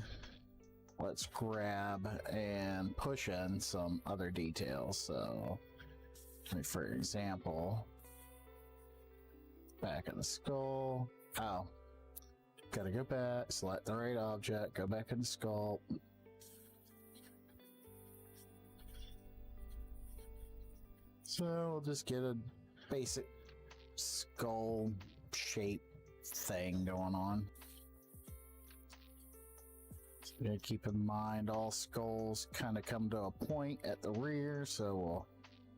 let's grab and push in some other details. So, like for example, back of the skull. Oh, gotta go back, select the right object, go back in the skull. So we'll just get a basic skull shape thing going on. So you gotta keep in mind all skulls kind of come to a point at the rear, so we'll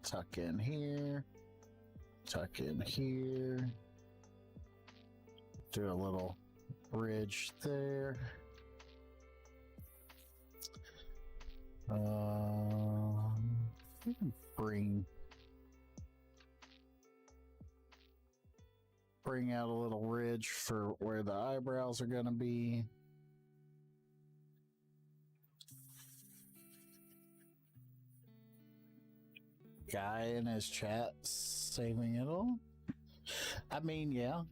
tuck in here, tuck in here, do a little bridge there. We can bring out a little ridge for where the eyebrows are going to be. Guy in his chat saving it all. I mean, yeah.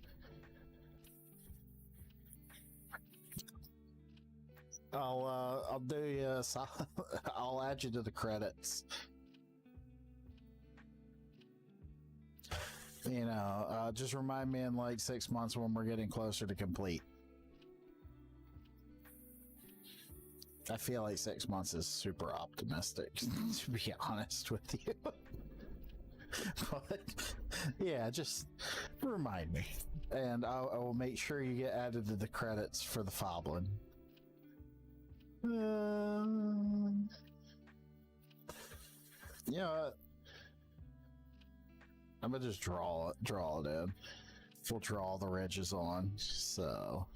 I'll do you. I'll add you to the credits. You know, just remind me in like 6 months when we're getting closer to complete. I feel like 6 months is super optimistic, to be honest with you. But yeah, just remind me, and I will make sure you get added to the credits for the Goblin. Yeah, I'm gonna just draw it in. We'll draw the ridges on. So,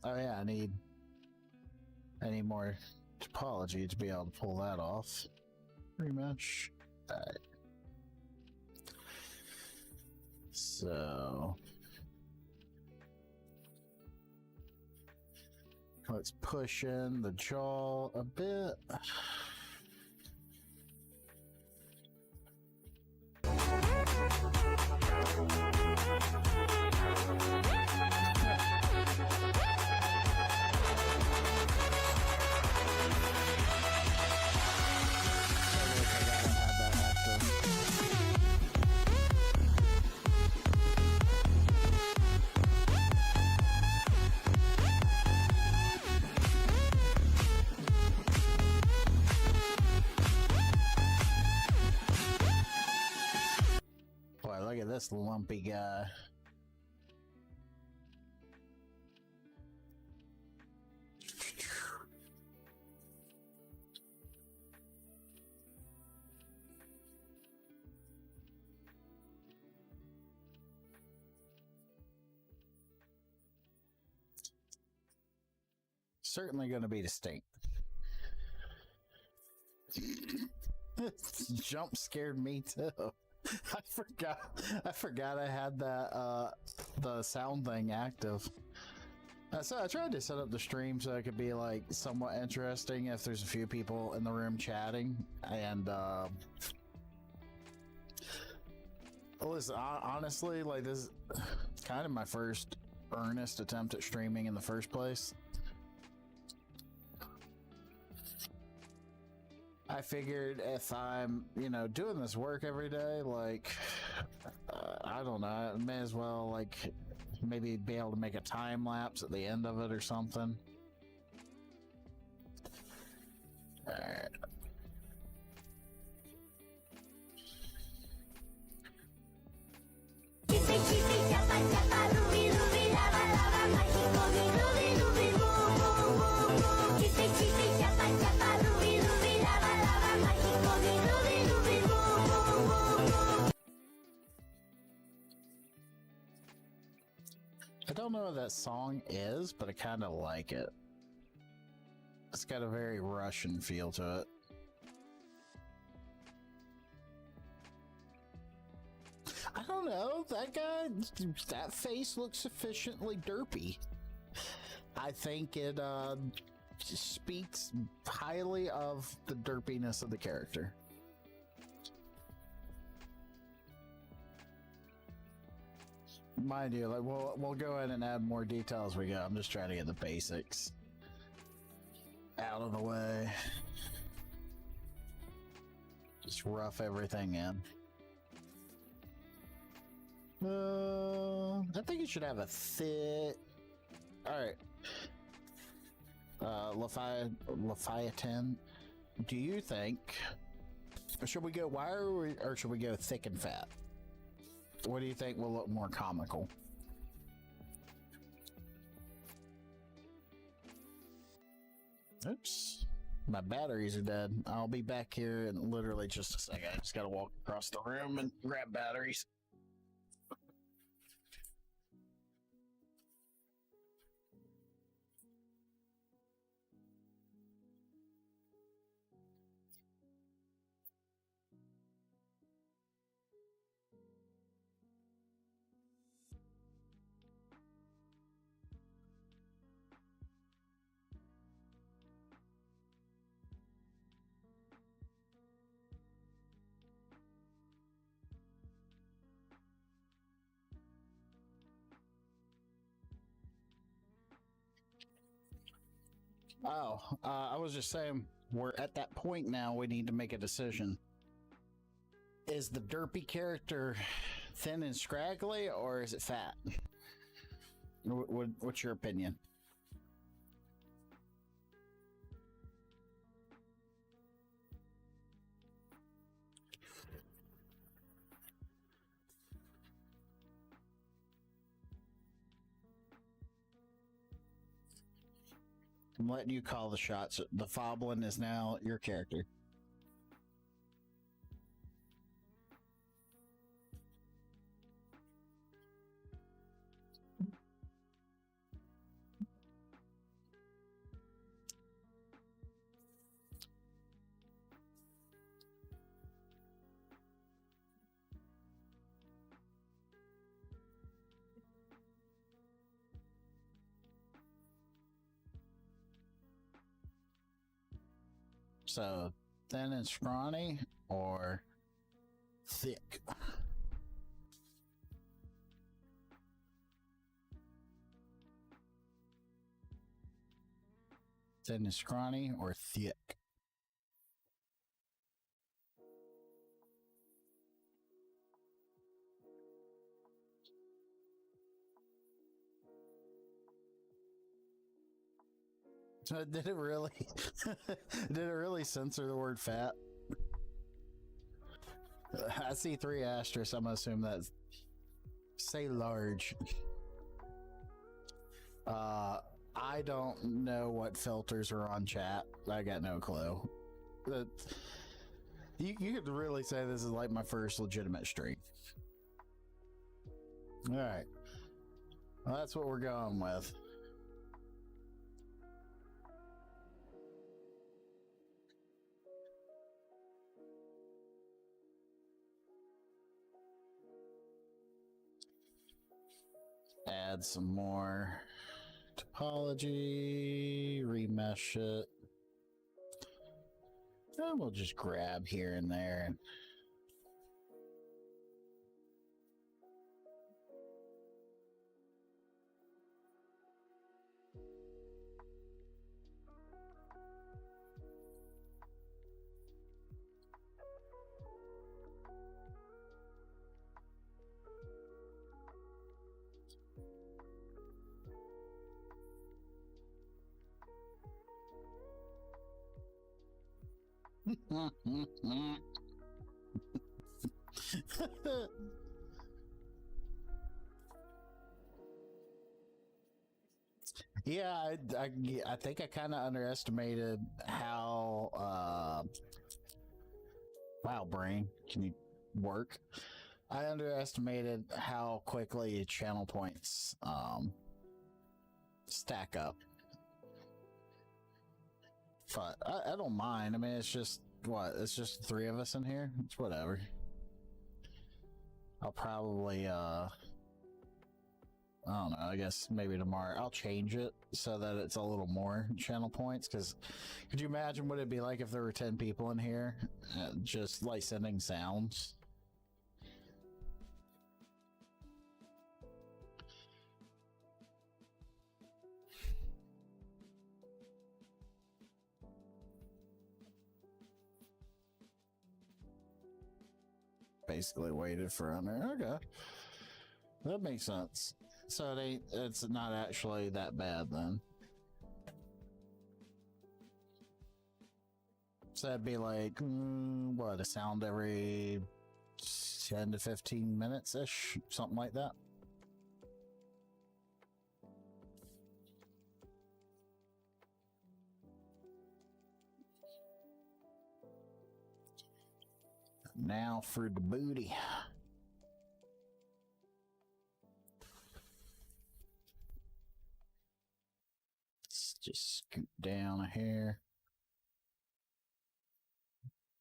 oh yeah, I need more topology to be able to pull that off. Pretty much. Alright. So let's push in the jaw a bit. Boy, look at this lumpy guy. Certainly going to be distinct. Jump scared me too. I forgot I had that the sound thing active. So I tried to set up the stream so it could be like somewhat interesting if there's a few people in the room chatting. And listen, honestly, like this is kind of my first earnest attempt at streaming in the first place. I figured if I'm, doing this work every day, like, I don't know, I may as well, like, maybe be able to make a time lapse at the end of it or something. Alright. I don't know what that song is, but I kind of like it. It's got a very Russian feel to it. I don't know, that guy, that face looks sufficiently derpy. I think it speaks highly of the derpiness of the character. Mind you, like we'll go ahead and add more detail as we go. I'm just trying to get the basics out of the way. Just rough everything in. I think it should have a thick. All right, Leviathan. Do you think should we go wire or should we go thick and fat? What do you think will look more comical? Oops. My batteries are dead. I'll be back here in literally just a second. I just gotta walk across the room and grab batteries. Oh, I was just saying, we're at that point now, we need to make a decision. Is the derpy character thin and scraggly, or is it fat? What's your opinion? I'm letting you call the shots. The Foblin is now your character. So, thin and scrawny or thick? Thin and scrawny or thick? So did it really? Did it really censor the word fat? I see 3 asterisks. I'm gonna assume that's say large. I don't know what filters are on chat. I got no clue. You could really say this is like my first legitimate stream. All right, well, that's what we're going with. Add some more topology, remesh it. And we'll just grab here and there. Yeah, I think I kind of underestimated how wow, brain, can you work? I underestimated how quickly channel points stack up. But I don't mind. I mean, it's just what? It's just 3 of us in here. It's whatever. I'll probably I don't know, I guess maybe tomorrow I'll change it so that it's a little more channel points, because could you imagine what it'd be like if there were 10 people in here just like sending sounds? Basically waited for under. Okay, that makes sense. So it's not actually that bad then. So that'd be like what, a sound every 10 to 15 minutes ish, something like that. Now for the booty. Let's just scoot down a hair.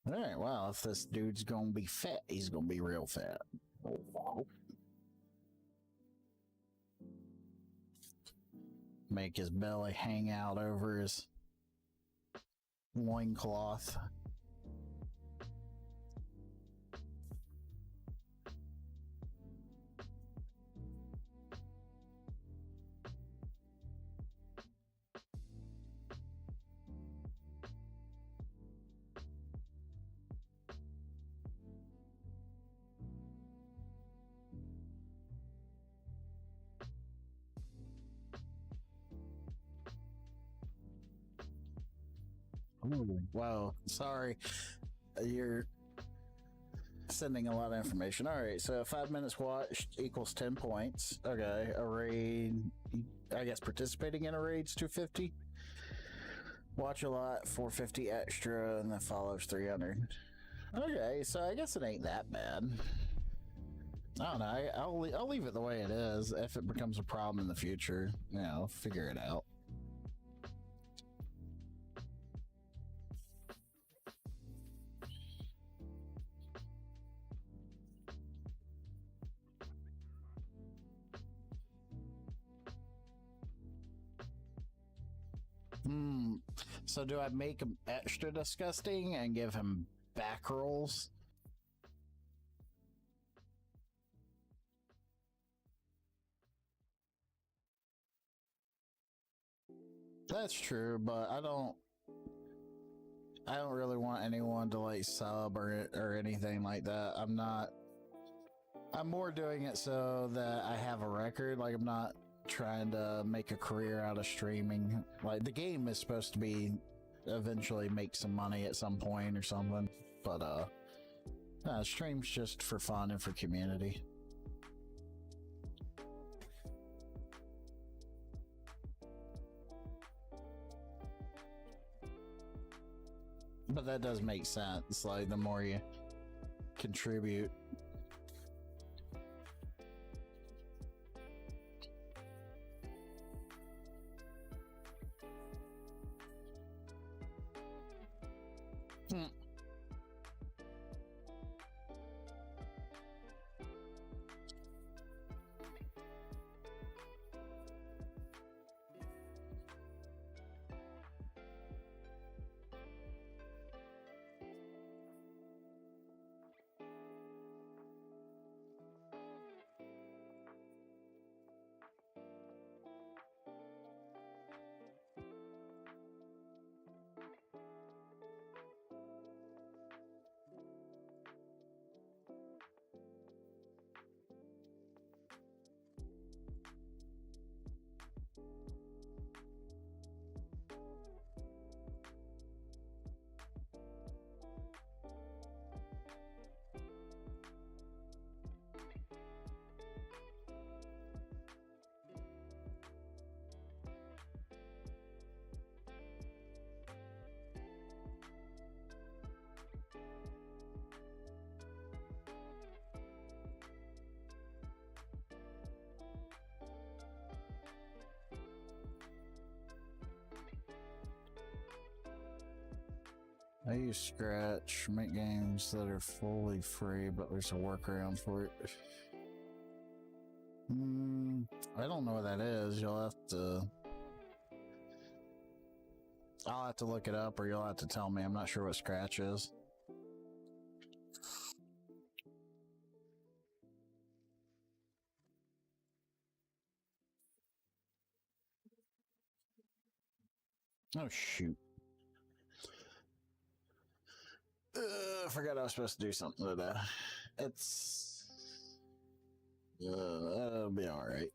All right, well, if this dude's gonna be fat, he's gonna be real fat. Make his belly hang out over his loincloth. Ooh, wow, sorry. You're sending a lot of information. All right, so 5 minutes watched equals 10 points. Okay, a raid, I guess participating in a raid's 250. Watch a lot, 450 extra, and then follows 300. Okay, so I guess it ain't that bad. I don't know. I'll leave it the way it is. If it becomes a problem in the future, you know, figure it out. So do I make him extra disgusting and give him back rolls? That's true, but I don't really want anyone to like sub or anything like that. I'm more doing it so that I have a record. Like, I'm not trying to make a career out of streaming. Like, the game is supposed to be eventually make some money at some point or something, but no, stream's just for fun and for community. But that does make sense. Like, the more you contribute. I use Scratch, make games that are fully free, but there's a workaround for it. I don't know what that is. I'll have to look it up, or you'll have to tell me. I'm not sure what Scratch is. Oh, shoot. I forgot I was supposed to do something with that. It'll be alright.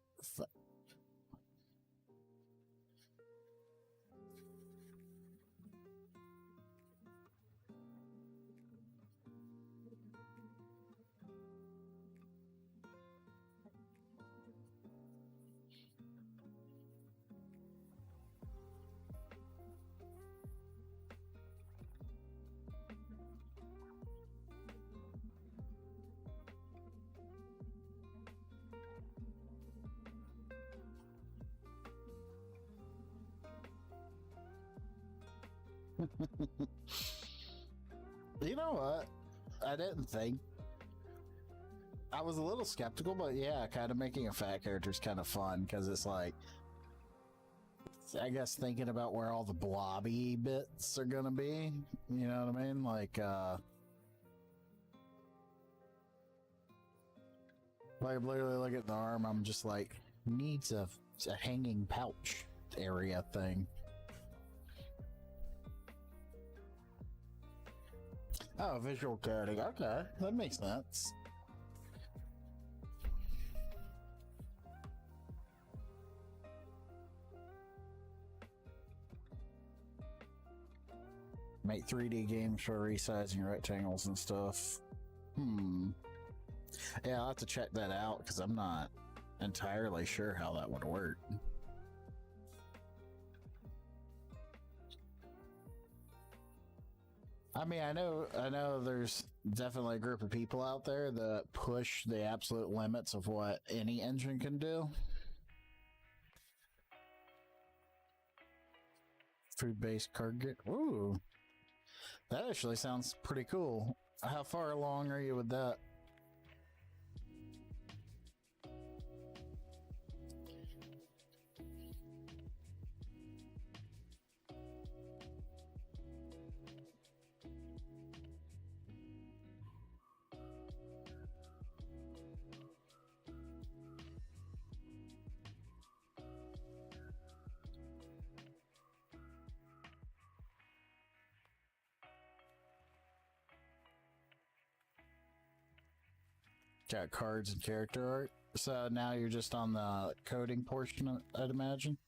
You know what? I didn't think. I was a little skeptical, but yeah, kind of making a fat character is kind of fun because it's like, I guess thinking about where all the blobby bits are gonna be. You know what I mean? Like literally look at the arm. I'm just like, needs a hanging pouch area thing. Oh, visual coding. Okay, that makes sense. Make 3D games for resizing rectangles and stuff. Yeah, I'll have to check that out because I'm not entirely sure how that would work. I mean, I know there's definitely a group of people out there that push the absolute limits of what any engine can do. Food-based card game. Ooh. That actually sounds pretty cool. How far along are you with that? Got cards and character art. So now you're just on the coding portion, I'd imagine.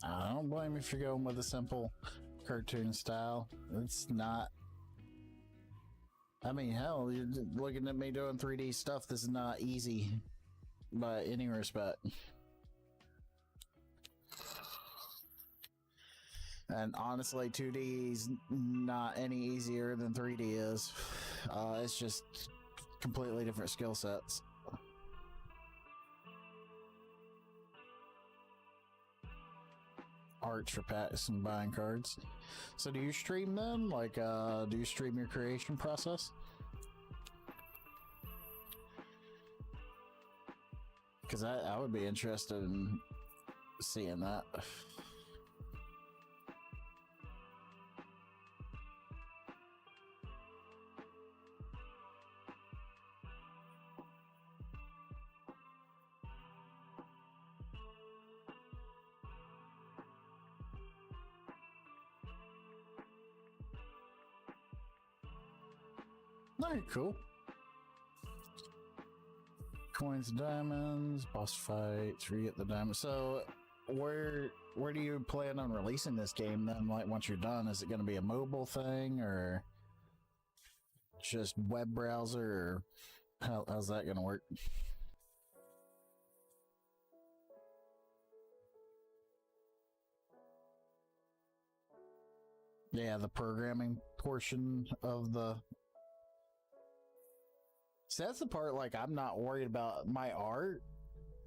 I don't blame you if you're going with a simple cartoon style. It's not. I mean, hell, you're looking at me doing 3D stuff. This is not easy by any respect. And honestly, 2D is not any easier than 3D is. It's just completely different skill sets. Arts for packs and buying cards. So do you stream them? Like, do you stream your creation process? Because I would be interested in seeing that. Alright, cool. Coins and diamonds, boss fights, re-get the diamonds. So, where do you plan on releasing this game then? Like, once you're done, is it going to be a mobile thing or just web browser? Or how's that going to work? Yeah, the programming portion of the. See, that's the part, like, I'm not worried about my art.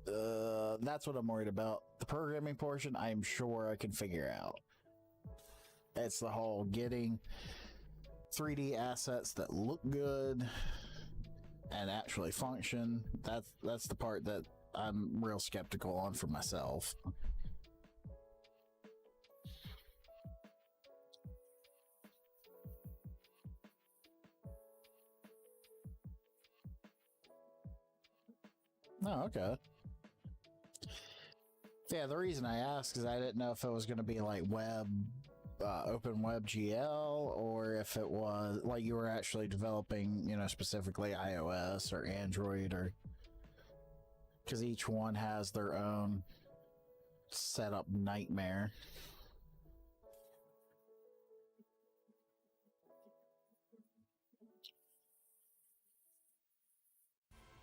That's what I'm worried about. The programming portion, I'm sure I can figure out. It's the whole getting 3D assets that look good and actually function. That's the part that I'm real skeptical on for myself. Oh, okay. Yeah, the reason I asked is I didn't know if it was going to be like open web GL, or if it was like you were actually developing, specifically iOS or Android, or because each one has their own setup nightmare.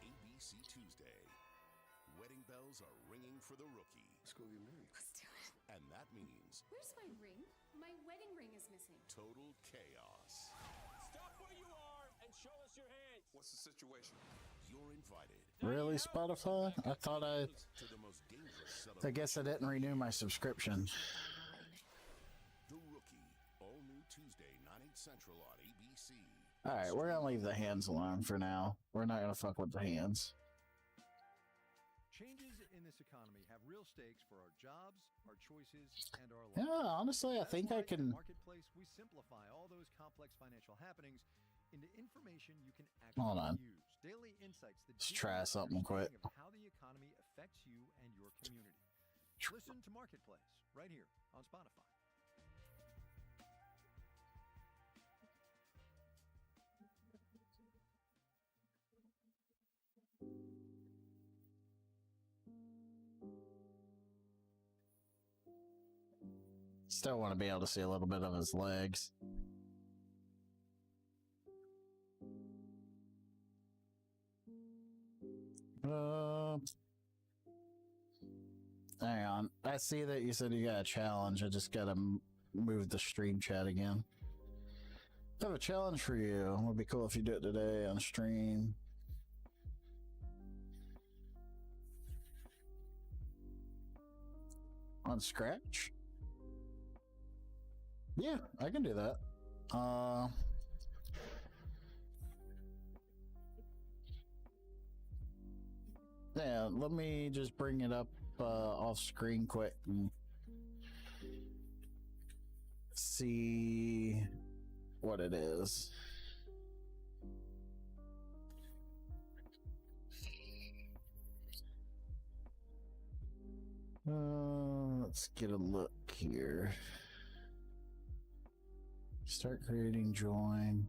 ABC Tuesday. Wedding bells are ringing for the rookie. Let's go get married. Let's do it. And that means Where's my ring? My wedding ring is missing. total chaos. Stop where you are and show us your hands. What's the situation? You're invited Really, Spotify? I thought to the most dangerous I guess I didn't renew my subscription. The Rookie. All new Tuesday, 9, 8 Central on ABC. Alright, we're gonna leave the hands alone for now. We're not gonna fuck with the hands. Changes in this economy have real stakes for our jobs, our choices, and our lives. Yeah, honestly, I That's think why I at can. Marketplace, we simplify all those complex financial happenings into information you can Hold actually on. use. Daily insights that Let's deepen try your something quick. understanding of how the economy affects you and your community. Listen to Marketplace right here on Spotify. Still want to be able to see a little bit of his legs. Hang on. I see that you said you got a challenge. I just gotta move the stream chat again. I have a challenge for you. It would be cool if you do it today on stream. On Scratch? Yeah, I can do that. Yeah, let me just bring it up off screen quick and see what it is. Let's get a look here. Start creating join.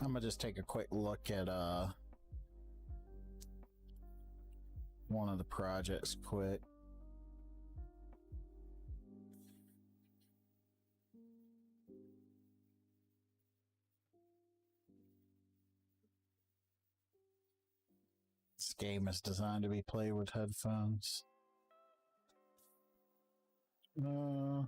I'm gonna just take a quick look at one of the projects quick. This game is designed to be played with headphones. Ugh.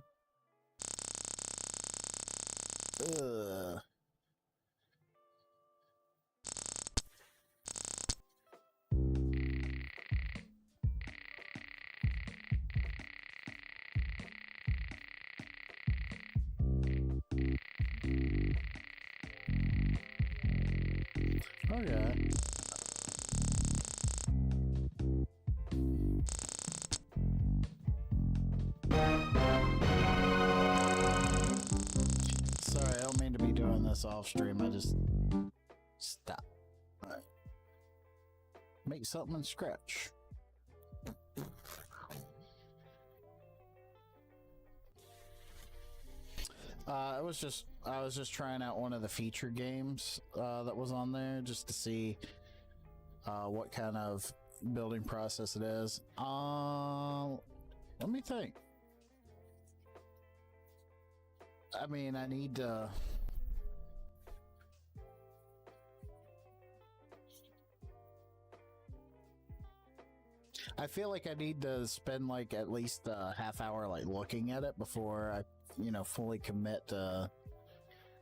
Okay. Sorry, I don't mean to be doing this off stream. I just stop. All right. Make something in Scratch. I was just trying out one of the feature games that was on there just to see what kind of building process it is. Let me think. I mean, I need to. I feel like I need to spend like at least a half hour like looking at it before I, fully commit to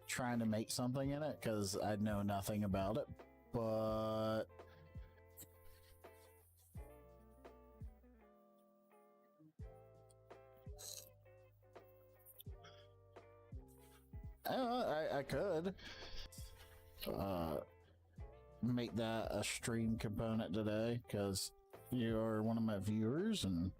trying to make something in it, because I know nothing about it. But I could make that a stream component today, because you're one of my viewers, and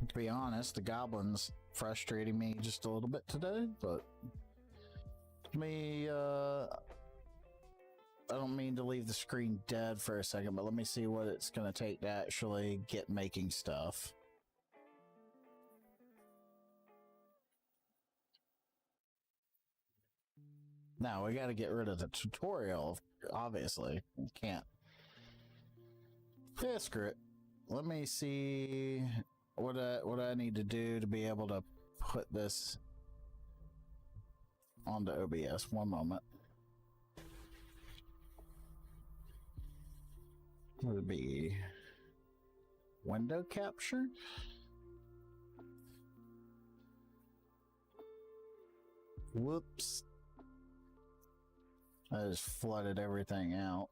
to be honest, the goblins frustrating me just a little bit today. But I don't mean to leave the screen dead for a second, but let me see what it's going to take to actually get making stuff. Now we got to get rid of the tutorial, obviously. Can't. Yeah, screw it. Let me see what I need to do to be able to put this onto OBS. One moment. Would it be window capture? Whoops. I just flooded everything out.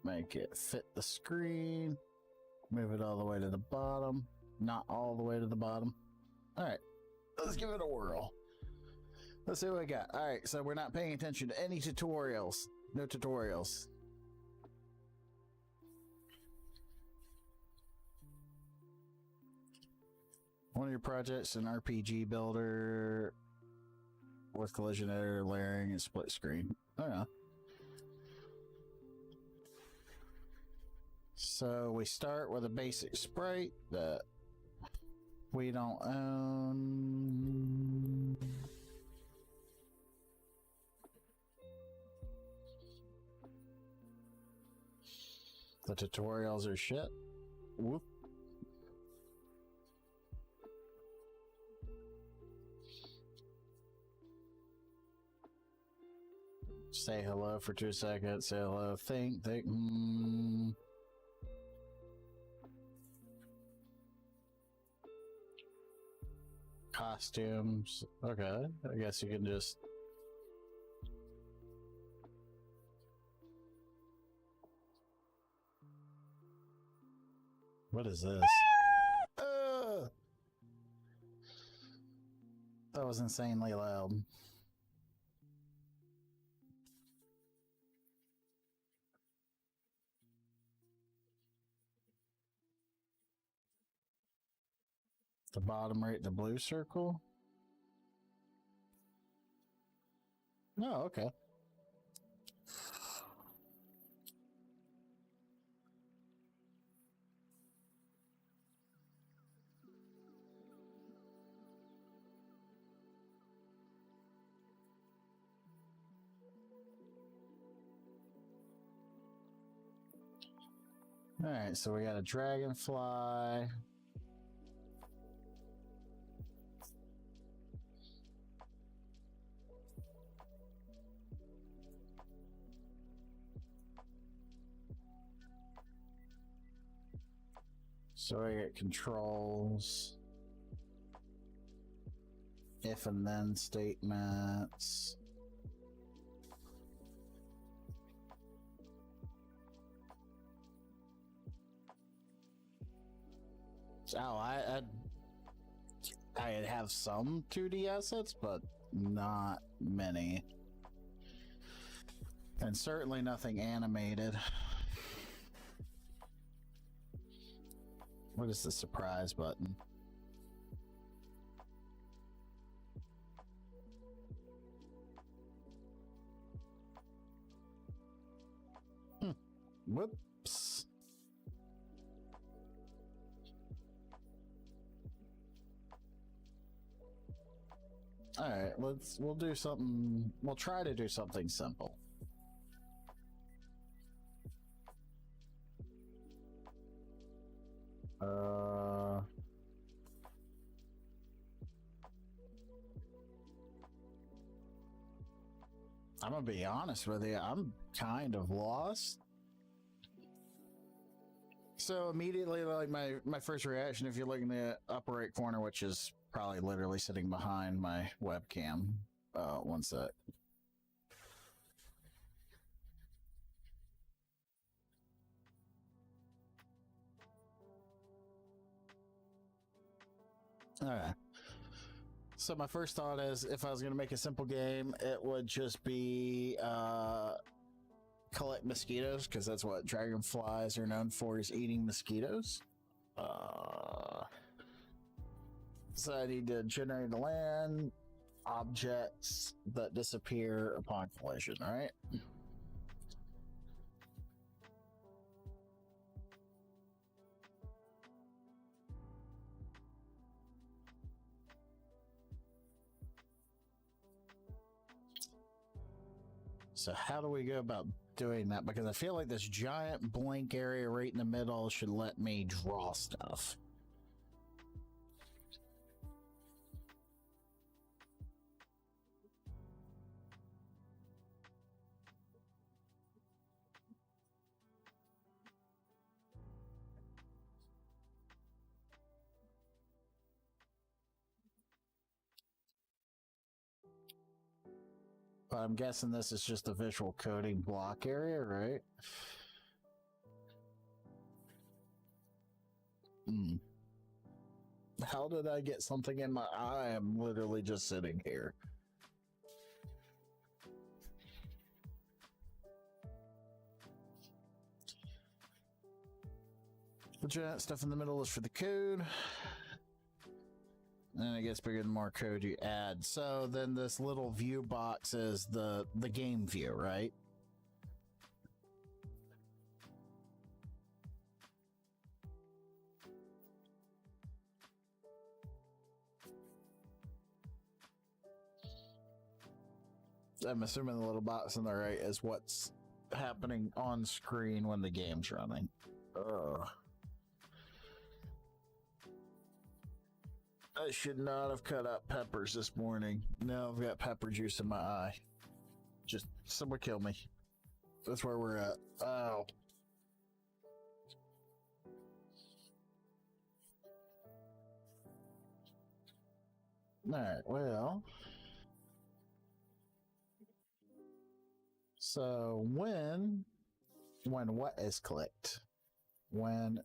Make it fit the screen. Move it all the way to the bottom. Not all the way to the bottom. Alright, let's give it a whirl. Let's see what we got. Alright, so we're not paying attention to any tutorials. No tutorials. One of your projects, an RPG builder with collision editor, layering, and split screen. Oh yeah. So we start with a basic sprite that we don't own. The tutorials are shit. Whoop. Say hello for 2 seconds. Say hello. Think. Costumes. Okay. I guess you can just. What is this? That was insanely loud. The bottom right, the blue circle. Oh, okay. All right, so we got a dragonfly. So I get controls, if and then statements. Oh, I have some 2D assets, but not many, and certainly nothing animated. What is the surprise button? Whoops. All right, we'll do something. We'll try to do something simple. I'm gonna be honest with you, I'm kind of lost. So immediately, like my first reaction, if you look in the upper right corner, which is probably literally sitting behind my webcam, one sec. All right. So my first thought is, if I was going to make a simple game, it would just be collect mosquitoes, because that's what dragonflies are known for, is eating mosquitoes. So I need to generate a land, objects that disappear upon collision, right? So how do we go about doing that? Because I feel like this giant blank area right in the middle should let me draw stuff. But I'm guessing this is just a visual coding block area, right? How did I get something in my eye? I'm literally just sitting here. The giant stuff in the middle is for the code. And it gets bigger the more code you add. So then this little view box is the game view, right? I'm assuming the little box on the right is what's happening on screen when the game's running. Ugh. I should not have cut up peppers this morning. Now I've got pepper juice in my eye. Just someone kill me. That's where we're at. Oh. Alright, well. So when what is clicked? When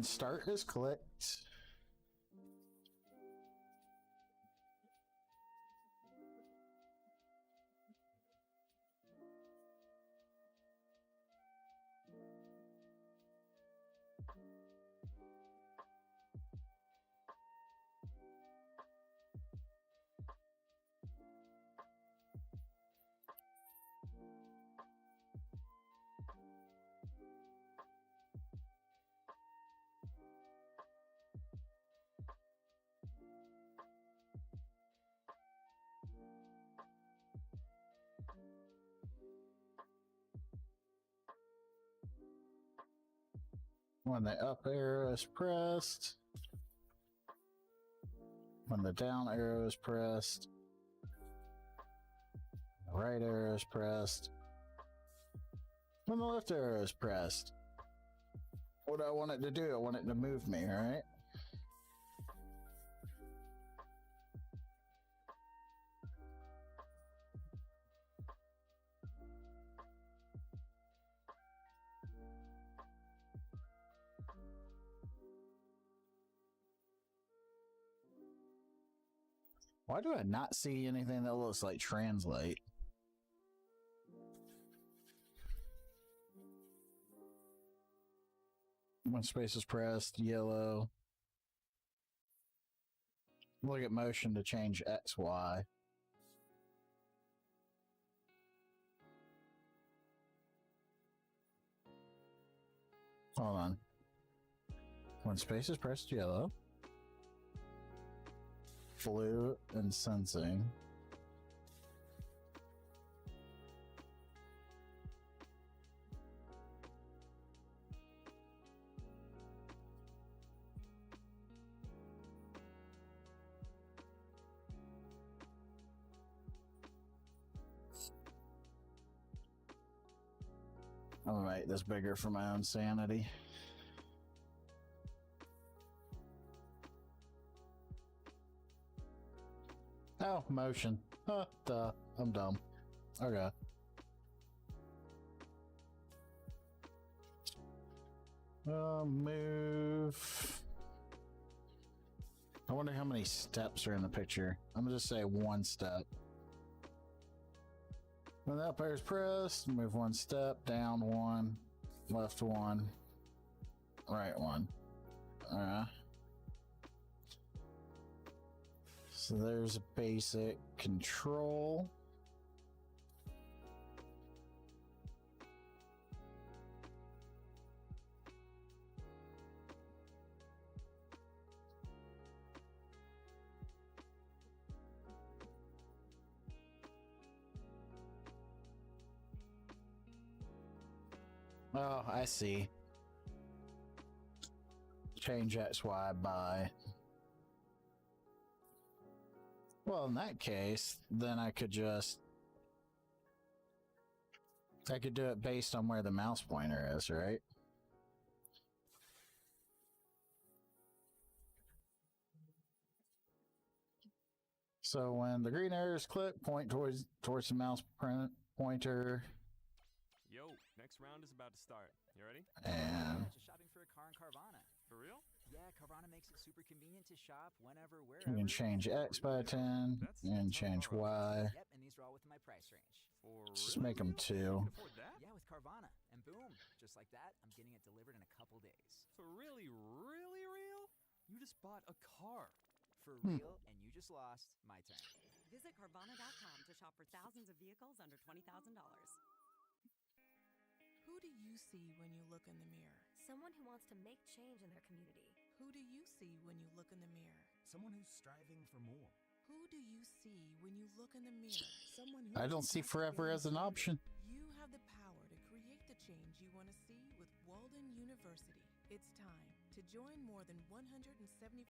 start is clicked, When the up arrow is pressed. When the down arrow is pressed. The right arrow is pressed. When the left arrow is pressed. What do I want it to do? I want it to move me, right? Why do I not see anything that looks like translate? When space is pressed, yellow. Look at motion to change X, Y. Hold on. When space is pressed, yellow. Blue and sensing. I'm gonna make this bigger for my own sanity. Oh, motion. Huh, duh. I'm dumb. Okay. Move. I wonder how many steps are in the picture. I'm gonna just say one step. When the up arrow is pressed, move one step, down one, left one, right one. So there's a basic control. Oh, I see. Change XY by. Well, in that case, then I could do it based on where the mouse pointer is, right? So when the green arrows click, point towards the mouse pointer. Yo, next round is about to start. You ready? And Just shopping for a car in Carvana. For real? Yeah, Carvana makes it super convenient to shop whenever, you wherever. can change X by 10 and change Y. Yep, and these are all within my price range. For Just real? make them You 2. can afford that? Yeah, with Carvana. And boom, just like that, I'm getting it delivered in a couple days. For really, really real? You just bought a car. For real, and you just lost my turn. Visit Carvana.com to shop for thousands of vehicles under $20,000. Who do you see when you look in the mirror? Someone who wants to make change in their community. Who do you see when you look in the mirror? Someone who's striving for more. Who do you see when you look in the mirror? Someone who I don't see forever as an option. You have the power to create the change you want to see with Walden University. It's time to join more than 175